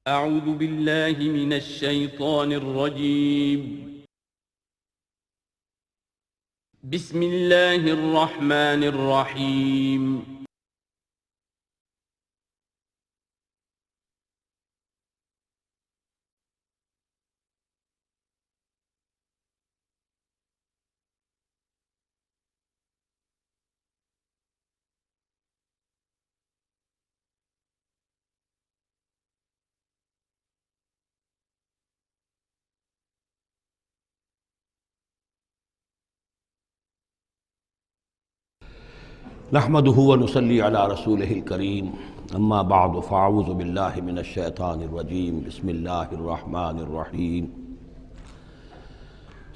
اعوذ باللہ من الشیطان الرجیم بسم اللہ الرحمن الرحیم نحمده ونصلي على رسوله الكريم اما بعد فاعوذ بالله من الشيطان الرجيم بسم الله الرحمن الرحيم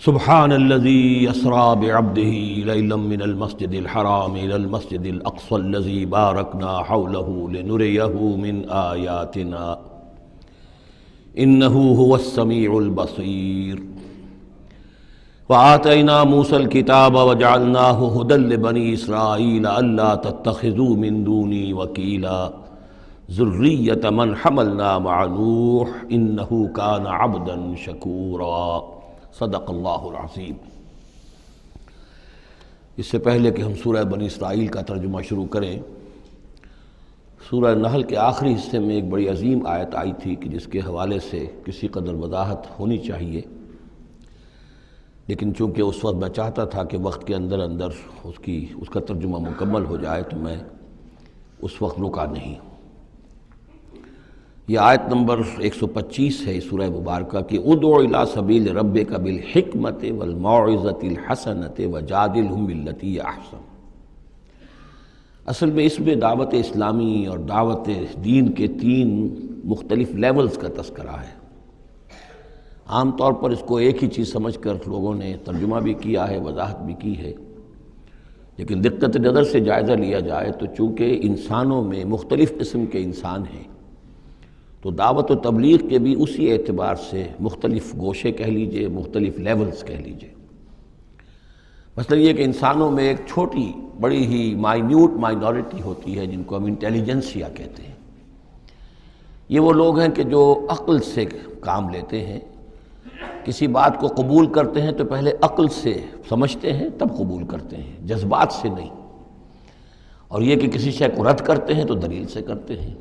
سبحان الذي أسرى بعبده ليلا من المسجد الحرام إلى المسجد الأقصى الذي باركنا حوله لنريه من آياتنا إنه هو السميع البصير وآتينا موسى الكتاب وجعلناه هدى لبني إسرائيل ألا تتخذوا من دوني وكيلا ذرية من حملنا مع نوح إنه كان عبدا شكورا صدق اللہ العظیم۔ اس سے پہلے کہ ہم سورہ بنی اسرائیل کا ترجمہ شروع کریں، سورہ نحل کے آخری حصے میں ایک بڑی عظیم آیت آئی تھی کہ جس کے حوالے سے کسی قدر وضاحت ہونی چاہیے، لیکن چونکہ اس وقت میں چاہتا تھا کہ وقت کے اندر اندر اس کا ترجمہ مکمل ہو جائے تو میں اس وقت رکا نہیں۔ یہ آیت نمبر 125 ہے سورہ مبارکہ کی، ادع الی سبیل ربک بالحکمۃ والموعظۃ الحسنۃ وجادلھم باللتی ہی احسن۔ اصل میں اس میں دعوت اسلامی اور دعوت دین کے 3 مختلف لیولز کا تذکرہ ہے۔ عام طور پر اس کو ایک ہی چیز سمجھ کر لوگوں نے ترجمہ بھی کیا ہے، وضاحت بھی کی ہے، لیکن دقت نظر سے جائزہ لیا جائے تو چونکہ انسانوں میں مختلف قسم کے انسان ہیں تو دعوت و تبلیغ کے بھی اسی اعتبار سے مختلف گوشے کہہ لیجئے، مختلف لیولز کہہ لیجئے۔ مثلا یہ کہ انسانوں میں ایک چھوٹی بڑی ہی مائنیوٹ مائنورٹی ہوتی ہے جن کو ہم انٹیلیجنسیا کہتے ہیں۔ یہ وہ لوگ ہیں کہ جو عقل سے کام لیتے ہیں، کسی بات کو قبول کرتے ہیں تو پہلے عقل سے سمجھتے ہیں تب قبول کرتے ہیں، جذبات سے نہیں۔ اور یہ کہ کسی شے کو رد کرتے ہیں تو دلیل سے کرتے ہیں،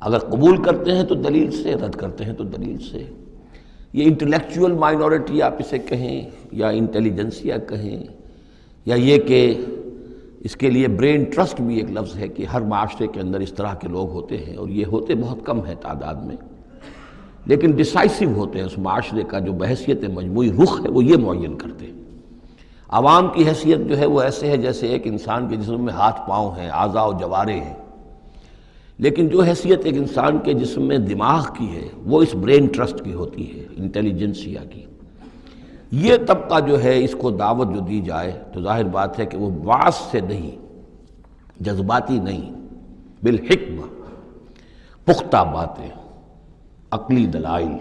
اگر قبول کرتے ہیں تو دلیل سے، رد کرتے ہیں تو دلیل سے۔ یہ انٹلیکچول مائنورٹی آپ اسے کہیں یا انٹیلیجنسیا کہیں، یا یہ کہ اس کے لیے برین ٹرسٹ بھی ایک لفظ ہے کہ ہر معاشرے کے اندر اس طرح کے لوگ ہوتے ہیں، اور یہ ہوتے بہت کم ہیں تعداد میں، لیکن ڈیسائسو ہوتے ہیں۔ اس معاشرے کا جو بحیثیت مجموعی رخ ہے وہ یہ معین کرتے ہیں۔ عوام کی حیثیت جو ہے وہ ایسے ہے جیسے ایک انسان کے جسم میں ہاتھ پاؤں ہیں، اعضاء و جوارے ہیں، لیکن جو حیثیت ایک انسان کے جسم میں دماغ کی ہے وہ اس برین ٹرسٹ کی ہوتی ہے، انٹیلیجنسیا کی۔ یہ طبقہ جو ہے اس کو دعوت جو دی جائے تو ظاہر بات ہے کہ وہ وعظ سے نہیں، جذباتی نہیں، بالحکمہ، پختہ باتیں، عقلی دلائل،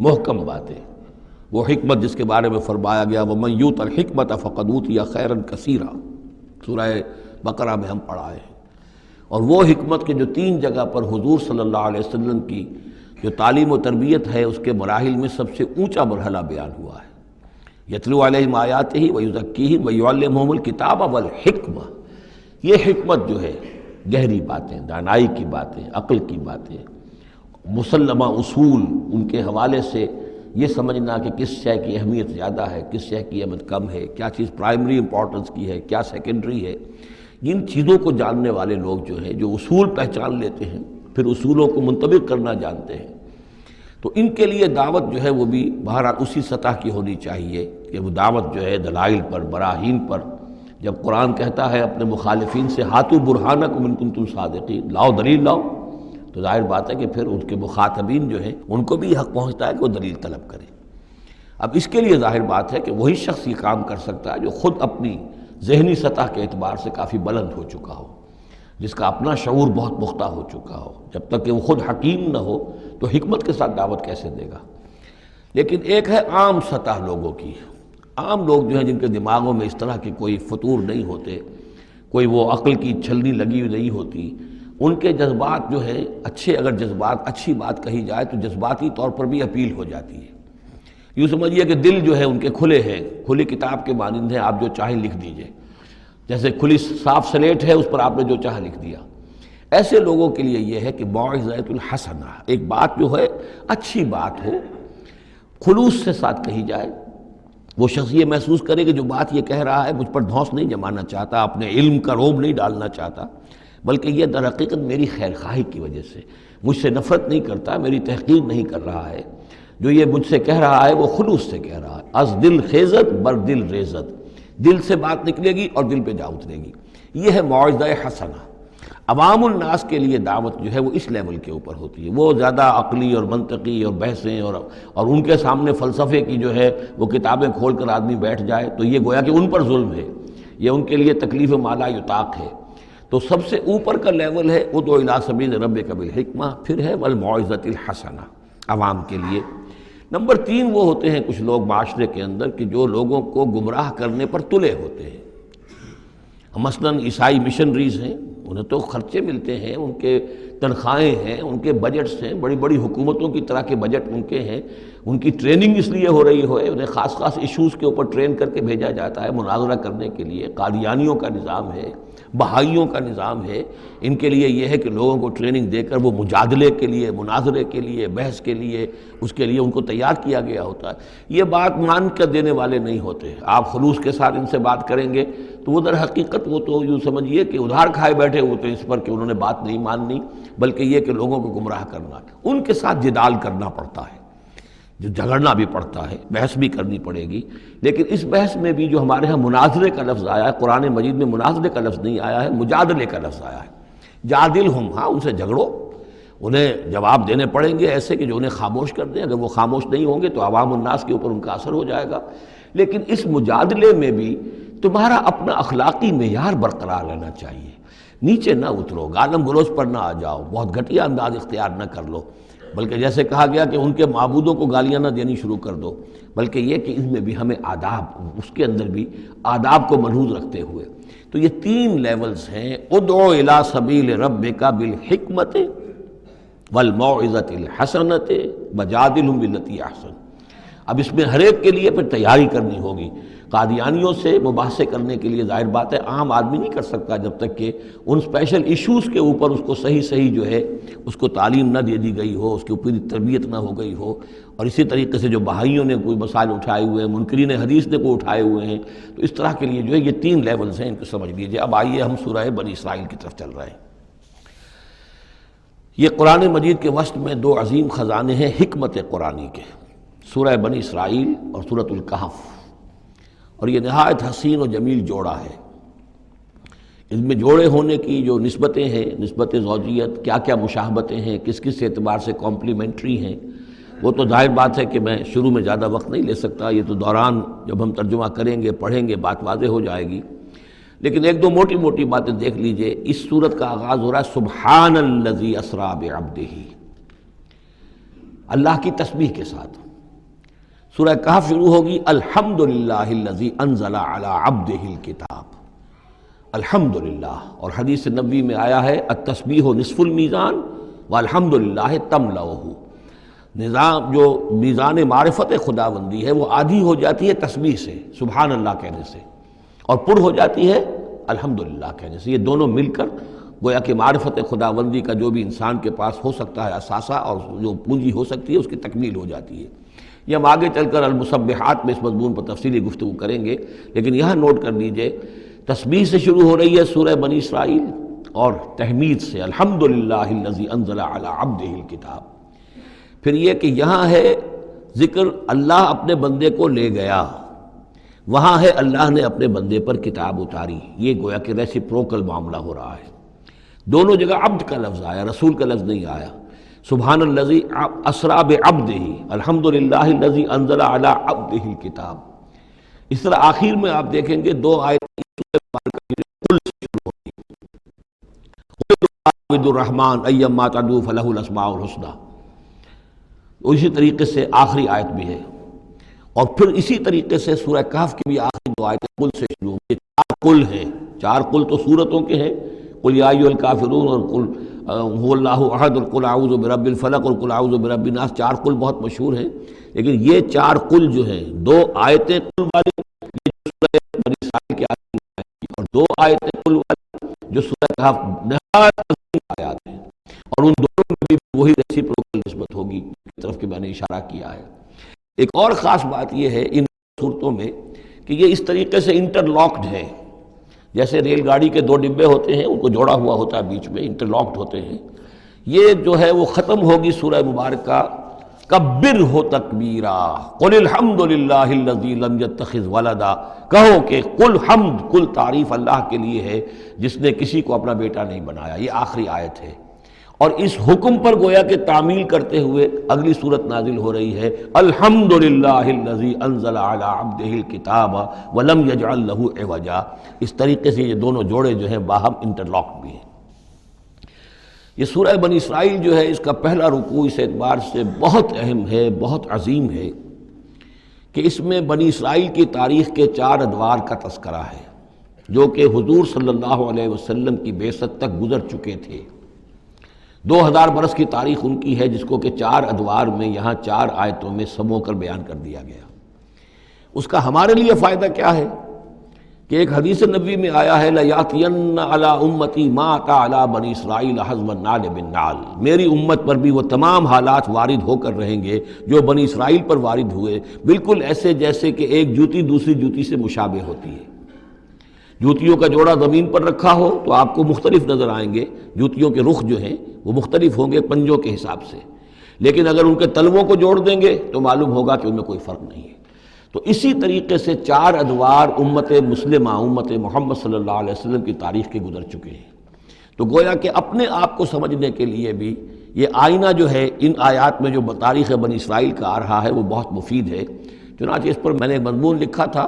محکم باتیں، وہ حکمت جس کے بارے میں فرمایا گیا وَمَن یُؤْتَ الْحِکْمَةَ فَقَدْ أُوتِیَ خَیْرًا کَثِیرًا، سورہ بقرہ میں ہم پڑھا ہے۔ اور وہ حکمت کے جو 3 جگہ پر حضور صلی اللہ علیہ وسلم کی جو تعلیم و تربیت ہے اس کے مراحل میں سب سے اونچا مرحلہ بیان ہوا ہے، یتلو علیہم آیاتہ ویزکیہم ویعلمہم الکتاب والحکمہ۔ یہ حکمت جو ہے گہری باتیں، دانائی کی باتیں، عقل کی باتیں، مسلمہ اصول، ان کے حوالے سے یہ سمجھنا کہ کس شے کی اہمیت زیادہ ہے، کس شے کی اہمیت کم ہے، کیا چیز پرائمری امپورٹنس کی ہے، کیا سیکنڈری ہے، ان چیزوں کو جاننے والے لوگ جو ہیں، جو اصول پہچان لیتے ہیں، پھر اصولوں کو منطبق کرنا جانتے ہیں، تو ان کے لیے دعوت جو ہے وہ بھی بہرحال اسی سطح کی ہونی چاہیے کہ وہ دعوت جو ہے دلائل پر، براہین پر۔ جب قرآن کہتا ہے اپنے مخالفین سے ہاتوا برہانکم ان کنتم صادقین، لاؤ دلیل لاؤ، تو ظاہر بات ہے کہ پھر ان کے مخاطبین جو ہیں ان کو بھی حق پہنچتا ہے کہ وہ دلیل طلب کریں۔ اب اس کے لیے ظاہر بات ہے کہ وہی شخص یہ کام کر سکتا ہے جو خود اپنی ذہنی سطح کے اعتبار سے کافی بلند ہو چکا ہو، جس کا اپنا شعور بہت پختہ ہو چکا ہو۔ جب تک کہ وہ خود حکیم نہ ہو تو حکمت کے ساتھ دعوت کیسے دے گا؟ لیکن ایک ہے عام سطح لوگوں کی، عام لوگ جو ہیں جن کے دماغوں میں اس طرح کے کوئی فطور نہیں ہوتے، کوئی وہ عقل کی چھلنی لگی ہوئی نہیں ہوتی، ان کے جذبات جو ہے اچھے، اگر جذبات اچھی بات کہی جائے تو جذباتی طور پر بھی اپیل ہو جاتی ہے۔ یوں سمجھیے کہ دل جو ہے ان کے کھلے ہیں، کھلی کتاب کے مانند ہیں، آپ جو چاہیں لکھ دیجئے، جیسے کھلی صاف سلیٹ ہے، اس پر آپ نے جو چاہا لکھ دیا۔ ایسے لوگوں کے لیے یہ ہے کہ موعظۃ الحسنہ، ایک بات جو ہے اچھی بات ہو، خلوص سے ساتھ کہی جائے، وہ شخص یہ محسوس کرے کہ جو بات یہ کہہ رہا ہے مجھ پر دھونس نہیں جمانا چاہتا، اپنے علم کا روب نہیں ڈالنا چاہتا، بلکہ یہ در حقیقت میری خیر خواہی کی وجہ سے، مجھ سے نفرت نہیں کرتا، میری تحقیر نہیں کر رہا ہے، جو یہ مجھ سے کہہ رہا ہے وہ خلوص سے کہہ رہا ہے۔ از دل خیزت بر دل ریزت، دل سے بات نکلے گی اور دل پہ جا اترے گی، یہ ہے موعظہ حسنہ۔ عوام الناس کے لیے دعوت جو ہے وہ اس لیول کے اوپر ہوتی ہے، وہ زیادہ عقلی اور منطقی اور بحثیں اور ان کے سامنے فلسفے کی جو ہے وہ کتابیں کھول کر آدمی بیٹھ جائے تو یہ گویا کہ ان پر ظلم ہے، یہ ان کے لیے تکلیف ما لا یطاق ہے۔ تو سب سے اوپر کا لیول ہے ادع الی سبیل ربک بالحکمہ، پھر ہے والموعظۃ الحسنہ عوام کے لیے۔ نمبر 3 وہ ہوتے ہیں کچھ لوگ معاشرے کے اندر کہ جو لوگوں کو گمراہ کرنے پر تلے ہوتے ہیں۔ مثلاً عیسائی مشنریز ہیں، انہیں تو خرچے ملتے ہیں، ان کے تنخواہیں ہیں، ان کے بجٹس ہیں، بڑی بڑی حکومتوں کی طرح کے بجٹ ان کے ہیں، ان کی ٹریننگ اس لیے ہو رہی ہے، انہیں خاص خاص ایشوز کے اوپر ٹرین کر کے بھیجا جاتا ہے مناظرہ کرنے کے لیے۔ قادیانیوں کا نظام ہے، بہائیوں کا نظام ہے، ان کے لیے یہ ہے کہ لوگوں کو ٹریننگ دے کر وہ مجادلے کے لیے، مناظرے کے لیے، بحث کے لیے، اس کے لیے ان کو تیار کیا گیا ہوتا ہے۔ یہ بات مان کر دینے والے نہیں ہوتے، آپ خلوص کے ساتھ ان سے بات کریں گے تو وہ در حقیقت وہ تو یوں سمجھیے کہ ادھار کھائے بیٹھے ہوتے ہیں اس پر کہ انہوں نے بات نہیں ماننی، بلکہ یہ کہ لوگوں کو گمراہ کرنا، ان کے ساتھ جدال کرنا پڑتا ہے، جو جھگڑنا بھی پڑتا ہے، بحث بھی کرنی پڑے گی۔ لیکن اس بحث میں بھی جو ہمارے ہاں مناظرے کا لفظ آیا ہے، قرآن مجید میں مناظرے کا لفظ نہیں آیا ہے، مجادلے کا لفظ آیا ہے۔ جادلہم، ہاں ان سے جھگڑو، انہیں جواب دینے پڑیں گے ایسے کہ جو انہیں خاموش کر دیں، اگر وہ خاموش نہیں ہوں گے تو عوام الناس کے اوپر ان کا اثر ہو جائے گا۔ لیکن اس مجادلے میں بھی تمہارا اپنا اخلاقی معیار برقرار رہنا چاہیے، نیچے نہ اترو، گالم گلوچ پر نہ آ جاؤ، بہت گھٹیا انداز اختیار نہ کر لو، بلکہ جیسے کہا گیا کہ ان کے معبودوں کو گالیاں نہ دینی شروع کر دو، بلکہ یہ کہ ان میں بھی ہمیں آداب، اس کے اندر بھی آداب کو ملحوظ رکھتے ہوئے۔ تو یہ 3 لیولز ہیں، ادع الی سبیل ربک بالحکمۃ والموعظۃ الحسنۃ وجادلہم بالتی احسن۔ اب اس میں ہر ایک کے لیے پھر تیاری کرنی ہوگی۔ قادیانیوں سے مباحثے کرنے کے لیے ظاہر بات ہے عام آدمی نہیں کر سکتا جب تک کہ ان اسپیشل ایشوز کے اوپر اس کو صحیح جو ہے اس کو تعلیم نہ دے دی گئی ہو، اس کی پوری تربیت نہ ہو گئی ہو۔ اور اسی طریقے سے جو بہائیوں نے کوئی مسائل اٹھائے ہوئے ہیں، منکرین حدیث نے کوئی اٹھائے ہوئے ہیں، تو اس طرح کے لیے جو ہے یہ 3 لیولز ہیں، ان کو سمجھ لیجیے۔ اب آئیے ہم سورہ بنی اسرائیل کی طرف چل رہے ہیں۔ یہ قرآن مجید کے وسط میں 2 عظیم خزانے ہیں حکمت قرآنی کے، سورہ بنی اسرائیل اور سورۃ الکہف، اور یہ نہایت حسین و جمیل جوڑا ہے۔ اس میں جوڑے ہونے کی جو نسبتیں ہیں، نسبت زوجیت، کیا کیا مشابہتیں ہیں، کس کس اعتبار سے کمپلیمنٹری ہیں، وہ تو ظاہر بات ہے کہ میں شروع میں زیادہ وقت نہیں لے سکتا، یہ تو دوران جب ہم ترجمہ کریں گے، پڑھیں گے، بات واضح ہو جائے گی۔ لیکن 1-2 موٹی موٹی باتیں دیکھ لیجئے۔ اس سورت کا آغاز ہو رہا ہے سبحان الذی اسریٰ بعبدہ، اللہ کی تسبیح کے ساتھ۔ سورہ کہف شروع ہوگی الحمدللہ الذی انزل علی عبدہ الکتاب، الحمدللہ، اور حدیث نبوی میں آیا ہے التسبیح نصف المیزان والحمدللہ تملؤہ، نظام جو میزان معرفت خداوندی ہے وہ آدھی ہو جاتی ہے تسبیح سے، سبحان اللہ کہنے سے، اور پر ہو جاتی ہے الحمدللہ کہنے سے۔ یہ دونوں مل کر گویا کہ معرفت خداوندی کا جو بھی انسان کے پاس ہو سکتا ہے اثاثہ اور جو پونجی ہو سکتی ہے اس کی تکمیل ہو جاتی ہے۔ یہ ہم آگے چل کر المسبحات میں اس مضمون پر تفصیلی گفتگو کریں گے، لیکن یہاں نوٹ کر لیجئے تسبیح سے شروع ہو رہی ہے سورہ بنی اسرائیل اور تحمید سے، الحمدللہ الذی انزل علی عبدہ الکتاب۔ پھر یہ کہ یہاں ہے ذکر اللہ اپنے بندے کو لے گیا، وہاں ہے اللہ نے اپنے بندے پر کتاب اتاری، یہ گویا کہ ریسیپروکل معاملہ ہو رہا ہے۔ دونوں جگہ عبد کا لفظ آیا، رسول کا لفظ نہیں آیا۔ سبحان الذی اسریٰ بعبدہ، الحمدللہ الذی انزل علی عبدہ الکتاب۔ اس طرح آخر میں آپ دیکھیں گے 2 آیت عبد الرحمن ایما تدعوا فلہ الاسماء الحسنی، اسی طریقے سے آخری آیت بھی ہے، اور پھر اسی طریقے سے سورہ کہف کی بھی آخری 2 آیتیں قل سے شروع ہوئی۔ 4 قل ہیں، 4 قل تو سورتوں کے ہیں، قل یا ایھا الکافرون اور قل هو اللہ احد اور قل اعوذ برب الفلق اور قل اعوذ برب الناس، 4 قل بہت مشہور ہیں، لیکن یہ 4 قل جو ہیں، 2 آیتیں قل والی یہ سورہ بنی اسرائیل کے آخر میں آئی، اور 2 آیتیں قل والی جو سورہ کہف نہایت عظیم آیات ہیں، اور ان دونوں میں بھی وہی ریسیپروکل نسبت ہوگی کی طرف کہ میں نے اشارہ کیا ہے۔ ایک اور خاص بات یہ ہے ان صورتوں میں کہ یہ اس طریقے سے انٹرلاکڈ ہے، جیسے ریل گاڑی کے 2 ڈبے ہوتے ہیں، ان کو جوڑا ہوا ہوتا ہے بیچ میں، انٹرلاکڈ ہوتے ہیں۔ یہ جو ہے وہ ختم ہوگی سورہ مبارکہ کبر ہو تکبیرا قل الحمد للہ الذی لم یتخذ ولدا، کہو کہ قل حمد، کل تعریف اللہ کے لیے ہے جس نے کسی کو اپنا بیٹا نہیں بنایا۔ یہ آخری آیت ہے، اور اس حکم پر گویا کہ تعمیل کرتے ہوئے اگلی صورت نازل ہو رہی ہے، الحمد للہ الذی انزل علی عبدہ الکتاب ولم یجعل لہ عوجا۔ اس طریقے سے یہ دونوں جوڑے جو ہیں باہم انٹرلاک بھی ہیں۔ یہ سورہ بنی اسرائیل جو ہے اس کا پہلا رکوع اس اعتبار سے بہت اہم ہے، بہت عظیم ہے کہ اس میں بنی اسرائیل کی تاریخ کے 4 ادوار کا تذکرہ ہے جو کہ حضور صلی اللہ علیہ وسلم کی بعثت تک گزر چکے تھے۔ 2000 برس کی تاریخ ان کی ہے، جس کو کہ 4 ادوار میں یہاں 4 آیتوں میں سمو کر بیان کر دیا گیا۔ اس کا ہمارے لیے فائدہ کیا ہے کہ ایک حدیث نبوی میں آیا ہے لَيَأْتِيَنَّ عَلَىٰ أُمَّتِي مَا أَتَىٰ عَلَىٰ بَنِي إِسْرَائِيلَ حَزْوَ النَّعْلِ بِالنَّعْلِ، میری امت پر بھی وہ تمام حالات وارد ہو کر رہیں گے جو بنی اسرائیل پر وارد ہوئے، بالکل ایسے جیسے کہ ایک جوتی دوسری جوتی سے مشابہ ہوتی ہے۔ جوتیوں کا جوڑا زمین پر رکھا ہو تو آپ کو مختلف نظر آئیں گے، جوتیوں کے رخ جو ہیں وہ مختلف ہوں گے پنجوں کے حساب سے، لیکن اگر ان کے تلووں کو جوڑ دیں گے تو معلوم ہوگا کہ ان میں کوئی فرق نہیں ہے۔ تو اسی طریقے سے 4 ادوار امت مسلمہ، امت محمد صلی اللہ علیہ وسلم کی تاریخ کے گزر چکے ہیں۔ تو گویا کہ اپنے آپ کو سمجھنے کے لیے بھی یہ آئینہ جو ہے ان آیات میں جو تاریخ بنی اسرائیل کا آ رہا ہے وہ بہت مفید ہے۔ چنانچہ اس پر میں نے ایک مضمون لکھا تھا،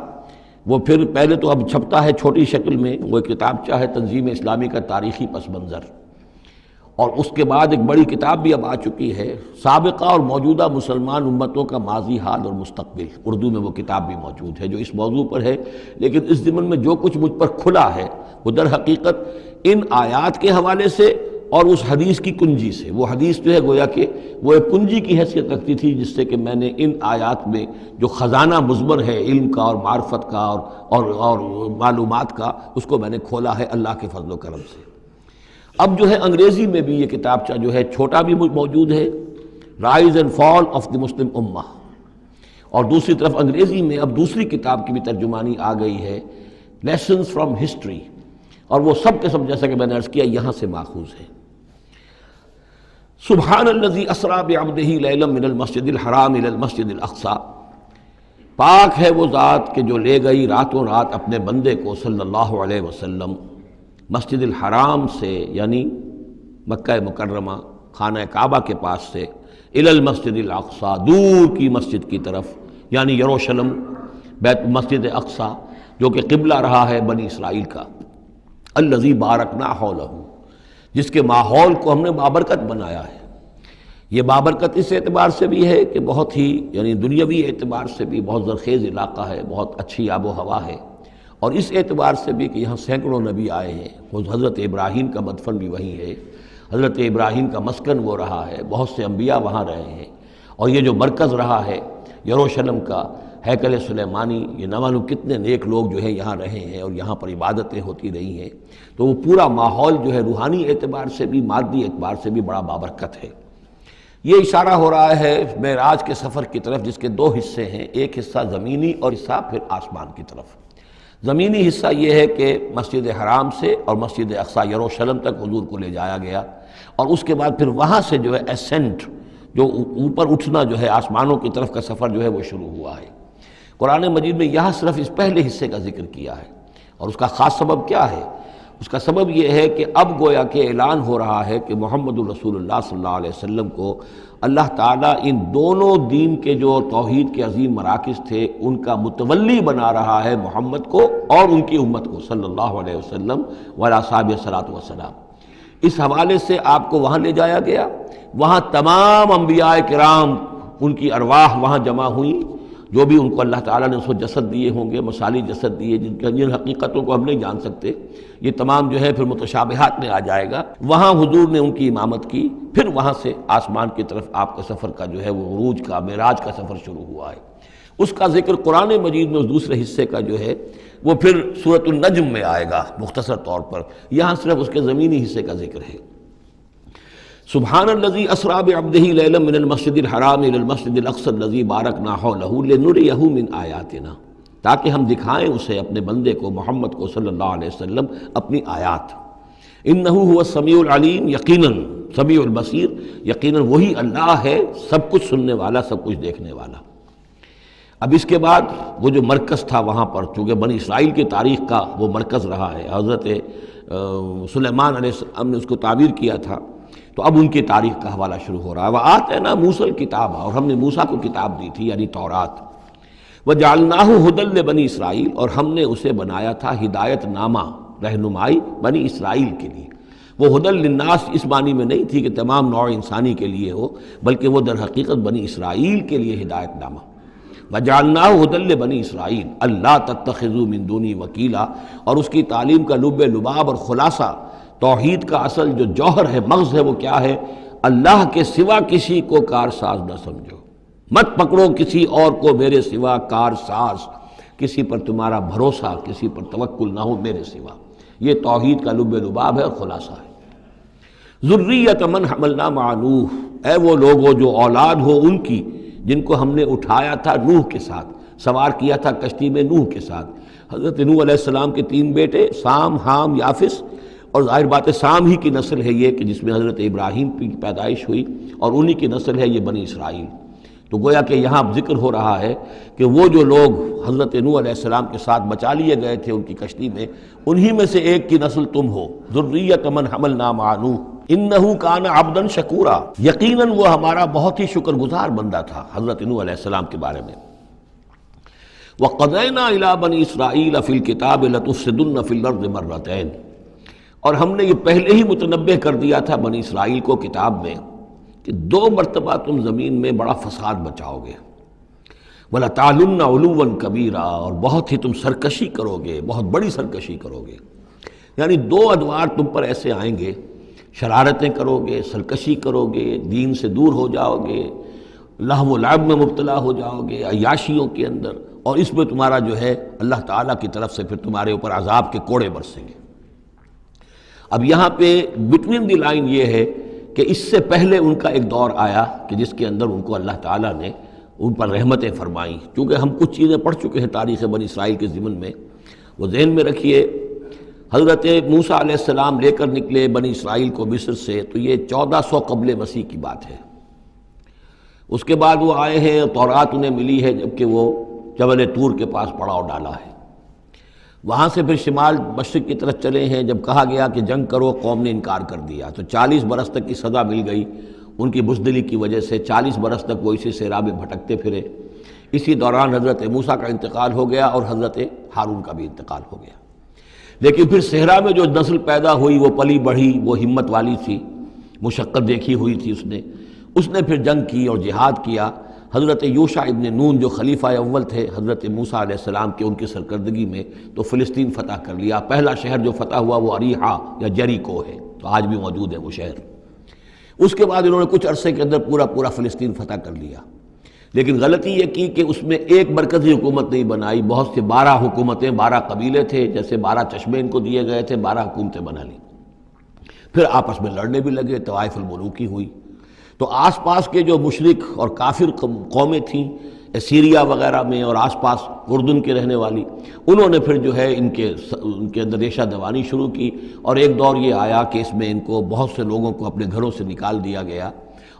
وہ پھر پہلے تو اب چھپتا ہے چھوٹی شکل میں، وہ کتابچہ ہے تنظیم اسلامی کا تاریخی پس منظر، اور اس کے بعد ایک بڑی کتاب بھی اب آ چکی ہے، سابقہ اور موجودہ مسلمان امتوں کا ماضی، حال اور مستقبل، اردو میں وہ کتاب بھی موجود ہے جو اس موضوع پر ہے۔ لیکن اس ضمن میں جو کچھ مجھ پر کھلا ہے وہ در حقیقت ان آیات کے حوالے سے اور اس حدیث کی کنجی سے، وہ حدیث جو ہے گویا کہ وہ ایک کنجی کی حیثیت رکھتی تھی جس سے کہ میں نے ان آیات میں جو خزانہ مضمر ہے علم کا اور معرفت کا اور معلومات کا، اس کو میں نے کھولا ہے اللہ کے فضل و کرم سے۔ اب جو ہے انگریزی میں بھی یہ کتابچہ جو ہے چھوٹا بھی موجود ہے، rise and fall of the Muslim ummah, اور دوسری طرف انگریزی میں اب دوسری کتاب کی بھی ترجمانی آ گئی ہے، لیسنز فرام ہسٹری، اور وہ سب کے سب جیسا کہ میں نے عرض کیا یہاں سے ماخوذ ہے۔ سبحان الذی اسریٰ بعبدہ لیلا من المسجد الحرام الی المسجد الاقصی، پاک ہے وہ ذات کہ جو لے گئی راتوں رات اپنے بندے کو صلی اللہ علیہ وسلم مسجد الحرام سے، یعنی مکہ مکرمہ خانہ کعبہ کے پاس سے، الی المسجد الاقصی، دور کی مسجد کی طرف، یعنی یروشلم، بیت مسجد اقصی جو کہ قبلہ رہا ہے بنی اسرائیل کا، الذی بارکنا حولہ، جس کے ماحول کو ہم نے بابرکت بنایا ہے۔ یہ بابرکت اس اعتبار سے بھی ہے کہ بہت ہی یعنی دنیاوی اعتبار سے بھی بہت زرخیز علاقہ ہے، بہت اچھی آب و ہوا ہے، اور اس اعتبار سے بھی کہ یہاں سینکڑوں نبی آئے ہیں، وہ حضرت ابراہیم کا مدفن بھی وہیں ہے، حضرت ابراہیم کا مسکن وہ رہا ہے، بہت سے انبیاء وہاں رہے ہیں، اور یہ جو مرکز رہا ہے یروشلم کا ہیکل سلیمانی، یہ نہ معلوم کتنے نیک لوگ جو ہیں یہاں رہے ہیں اور یہاں پر عبادتیں ہوتی رہی ہیں، تو وہ پورا ماحول جو ہے روحانی اعتبار سے بھی مادی اعتبار سے بھی بڑا بابرکت ہے۔ یہ اشارہ ہو رہا ہے معراج کے سفر کی طرف، جس کے 2 حصے ہیں، ایک حصہ زمینی اور حصہ پھر آسمان کی طرف۔ زمینی حصہ یہ ہے کہ مسجد حرام سے اور مسجد اقصی یروشلم تک حضور کو لے جایا گیا، اور اس کے بعد پھر وہاں سے جو ہے اسینٹ، جو اوپر اٹھنا جو ہے آسمانوں کی طرف کا سفر جو ہے وہ شروع ہوا ہے۔ قرآن مجید میں یہاں صرف اس پہلے حصے کا ذکر کیا ہے، اور اس کا خاص سبب کیا ہے؟ اس کا سبب یہ ہے کہ اب گویا کہ اعلان ہو رہا ہے کہ محمد الرسول اللہ صلی اللہ علیہ وسلم کو اللہ تعالیٰ ان دونوں دین کے جو توحید کے عظیم مراکز تھے ان کا متولی بنا رہا ہے، محمد کو اور ان کی امت کو صلی اللہ علیہ وسلم وعلی اصحابہ الصلاۃ والسلام۔ اس حوالے سے آپ کو وہاں لے جایا گیا، وہاں تمام انبیاء کرام ان کی ارواح وہاں جمع ہوئیں، جو بھی ان کو اللہ تعالیٰ نے اس کو جسد دیے ہوں گے، مثالی جسد دیے جن حقیقتوں کو ہم نہیں جان سکتے، یہ تمام جو ہے پھر متشابہات میں آ جائے گا۔ وہاں حضور نے ان کی امامت کی، پھر وہاں سے آسمان کی طرف آپ کا سفر کا جو ہے وہ عروج کا، معراج کا سفر شروع ہوا ہے۔ اس کا ذکر قرآن مجید میں اس دوسرے حصے کا جو ہے وہ پھر سورۃ النجم میں آئے گا مختصر طور پر، یہاں صرف اس کے زمینی حصے کا ذکر ہے۔ سبحان الذی اسریٰ بعبدہ لیلا من المسجد الحرام الی المسجد الاقصی الذی بارکنا حولہ لنریہ من آیاتنا، تاکہ ہم دکھائیں اسے اپنے بندے کو محمد کو صلی اللہ علیہ وسلم اپنی آیات۔ انہ هو السمیع العلیم، یقیناً سمیع البصیر، یقیناً وہی اللہ ہے سب کچھ سننے والا، سب کچھ دیکھنے والا۔ اب اس کے بعد وہ جو مرکز تھا وہاں پر، چونکہ بنی اسرائیل کی تاریخ کا وہ مرکز رہا ہے، حضرت سلیمان علیہ السلام نے اس کو تعبیر کیا تھا، تو اب ان کی تاریخ کا حوالہ شروع ہو رہا ہے۔ وآتینا موسیٰ الکتاب، اور ہم نے موسیٰ کو کتاب دی تھی یعنی تورات۔ وجعلناہ ھدی لبنی اسرائیل، اور ہم نے اسے بنایا تھا ہدایت نامہ، رہنمائی بنی اسرائیل کے لیے۔ وہ ھدی للناس اس معنی میں نہیں تھی کہ تمام نوع انسانی کے لیے ہو، بلکہ وہ در حقیقت بنی اسرائیل کے لیے ہدایت نامہ۔ وجعلناہ ھدی لبنی اسرائیل اللہ تتخذوا من دونی وکیلا، اور اس کی تعلیم کا لب لباب اور خلاصہ، توحید کا اصل جو جوہر ہے، مغز ہے، وہ کیا ہے؟ اللہ کے سوا کسی کو کارساز نہ سمجھو، مت پکڑو کسی اور کو میرے سوا کارساز، کسی پر تمہارا بھروسہ، کسی پر توکل نہ ہو میرے سوا۔ یہ توحید کا لب لباب ہے اور خلاصہ ہے۔ ذریۃ من حملنا مع نوح، اے وہ لوگوں جو اولاد ہو ان کی جن کو ہم نے اٹھایا تھا نوح کے ساتھ، سوار کیا تھا کشتی میں نوح کے ساتھ۔ حضرت نوح علیہ السلام کے 3 بیٹے، سام، حام، یافس، اور ظاہر بات ہے سام ہی کی نسل ہے یہ کہ جس میں حضرت ابراہیم کی پیدائش ہوئی، اور انہی کی نسل ہے یہ بنی اسرائیل۔ تو گویا کہ یہاں ذکر ہو رہا ہے کہ وہ جو لوگ حضرت نوح علیہ السلام کے ساتھ بچا لیے گئے تھے ان کی کشتی میں، انہی میں سے ایک کی نسل تم ہو۔ ذریۃ من حملنا مع نوح انہ کان عبدا شکورا، یقیناً وہ ہمارا بہت ہی شکر گزار بندہ تھا حضرت نوح علیہ السلام کے بارے میں۔ وقضینا الی بنی اسرائیل فی الکتاب لتفسدن فی الارض مرتین، اور ہم نے یہ پہلے ہی متنبہ کر دیا تھا بنی اسرائیل کو کتاب میں کہ 2 مرتبہ تم زمین میں بڑا فساد بچاؤ گے۔ وَلَتَعْلُنَّ عُلُوًّا كَبِيرًا، اور بہت ہی تم سرکشی کرو گے، بہت بڑی سرکشی کرو گے۔ یعنی 2 ادوار تم پر ایسے آئیں گے، شرارتیں کرو گے، سرکشی کرو گے، دین سے دور ہو جاؤ گے، لہو و لعب میں مبتلا ہو جاؤ گے، عیاشیوں کے اندر، اور اس میں تمہارا جو ہے اللہ تعالیٰ کی طرف سے پھر تمہارے اوپر عذاب کے کوڑے برسیں گے۔ اب یہاں پہ بٹوین دی لائن یہ ہے کہ اس سے پہلے ان کا ایک دور آیا کہ جس کے اندر ان کو اللہ تعالیٰ نے ان پر رحمتیں فرمائیں۔ چونکہ ہم کچھ چیزیں پڑھ چکے ہیں تاریخ بنی اسرائیل کے ضمن میں، وہ ذہن میں رکھیے۔ حضرت موسیٰ علیہ السلام لے کر نکلے بنی اسرائیل کو مصر سے، تو یہ 1400 قبل مسیح کی بات ہے۔ اس کے بعد وہ آئے ہیں، تورات انہیں ملی ہے جبکہ وہ جبل طور کے پاس پڑاؤ ڈالا ہے۔ وہاں سے پھر شمال مشرق کی طرف چلے ہیں، جب کہا گیا کہ جنگ کرو قوم نے انکار کر دیا، تو 40 برس تک کی سزا مل گئی ان کی بزدلی کی وجہ سے۔ 40 برس تک وہ اسی صحرا میں بھٹکتے پھرے۔ اسی دوران حضرت موسیٰ کا انتقال ہو گیا اور حضرت ہارون کا بھی انتقال ہو گیا۔ لیکن پھر صحرا میں جو نسل پیدا ہوئی وہ پلی بڑھی، وہ ہمت والی تھی، مشقت دیکھی ہوئی تھی اس نے پھر جنگ کی اور جہاد کیا۔ حضرت یوشع ابن نون جو خلیفہ اول تھے حضرت موسیٰ علیہ السلام کے، ان کی سرکردگی میں تو فلسطین فتح کر لیا۔ پہلا شہر جو فتح ہوا وہ اریحا یا جریکو ہے، تو آج بھی موجود ہے وہ شہر۔ اس کے بعد انہوں نے کچھ عرصے کے اندر پورا فلسطین فتح کر لیا۔ لیکن غلطی یہ کی کہ اس میں ایک مرکزی حکومت نہیں بنائی، بہت سے 12 حکومتیں، 12 قبیلے تھے، جیسے 12 چشمے ان کو دیے گئے تھے، 12 حکومتیں بنا لی۔ پھر آپس میں لڑنے بھی لگے، طوائف الملوکی ہوئی۔ تو آس پاس کے جو مشرک اور کافر قومیں تھیں سیریا وغیرہ میں اور آس پاس اردن کے رہنے والی، انہوں نے پھر جو ہے ان کے اندر ریشہ دوانی شروع کی، اور ایک دور یہ آیا کہ اس میں ان کو بہت سے لوگوں کو اپنے گھروں سے نکال دیا گیا،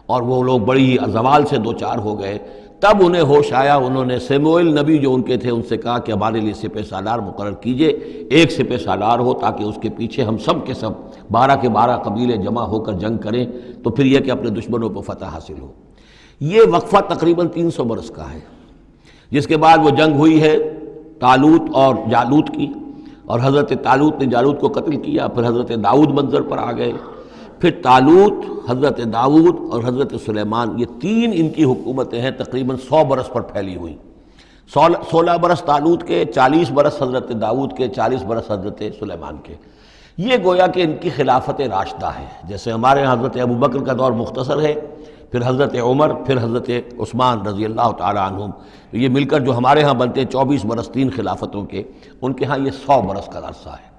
اور وہ لوگ بڑی ہی زوال سے دوچار ہو گئے۔ تب انہیں ہوش آیا، انہوں نے سیموئیل نبی جو ان کے تھے ان سے کہا کہ ہمارے لیے سپہ سالار مقرر کیجئے، ایک سپہ سالار ہو تاکہ اس کے پیچھے ہم سب کے سب 12 کے 12 قبیلے جمع ہو کر جنگ کریں، تو پھر یہ کہ اپنے دشمنوں پر فتح حاصل ہو۔ یہ وقفہ تقریباً 300 برس کا ہے، جس کے بعد وہ جنگ ہوئی ہے طالوت اور جالوت کی، اور حضرت طالوت نے جالوت کو قتل کیا۔ پھر حضرت داؤد منظر پر آ گئے، پھر طالوت، حضرت داؤد اور حضرت سلیمان، یہ 3 ان کی حکومتیں ہیں تقریباً 100 برس پر پھیلی ہوئی۔ 16 برس طالوت کے، 40 برس حضرت داؤد کے، 40 برس حضرت سلیمان کے۔ یہ گویا کہ ان کی خلافت راشدہ ہے۔ جیسے ہمارے یہاں حضرت ابوبکر کا دور مختصر ہے، پھر حضرت عمر، پھر حضرت عثمان رضی اللہ تعالی عنہم، یہ مل کر جو ہمارے ہاں بنتے ہیں 24 برس 3 خلافتوں کے، ان کے ہاں یہ 100 برس کا عرصہ ہے۔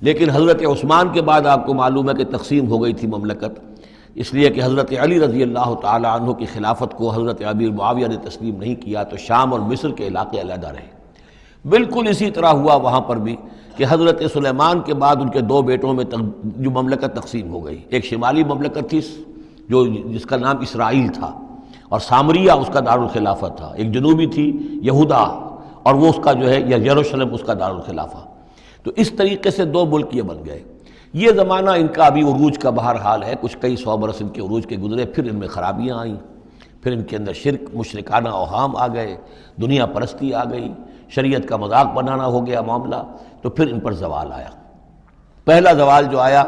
لیکن حضرت عثمان کے بعد آپ کو معلوم ہے کہ تقسیم ہو گئی تھی مملکت، اس لیے کہ حضرت علی رضی اللہ تعالی عنہ کی خلافت کو حضرت ابی معاویہ نے تسلیم نہیں کیا، تو شام اور مصر کے علاقے علیحدہ رہے۔ بالکل اسی طرح ہوا وہاں پر بھی کہ حضرت سلیمان کے بعد ان کے 2 بیٹوں میں جو مملکت تقسیم ہو گئی۔ ایک شمالی مملکت تھی جس کا نام اسرائیل تھا، اور سامریہ اس کا دارالخلافہ تھا۔ ایک جنوبی تھی یہودا، اور وہ اس کا جو ہے یا یروشلم اس کا دارالخلافہ۔ تو اس طریقے سے 2 ملک یہ بن گئے۔ یہ زمانہ ان کا ابھی عروج کا بہرحال ہے، کچھ کئی 100 برس ان کے عروج کے گزرے، پھر ان میں خرابیاں آئیں، پھر ان کے اندر شرک، مشرکانہ اوہام آ گئے، دنیا پرستی آ گئی، شریعت کا مذاق بنانا ہو گیا معاملہ، تو پھر ان پر زوال آیا۔ پہلا زوال جو آیا،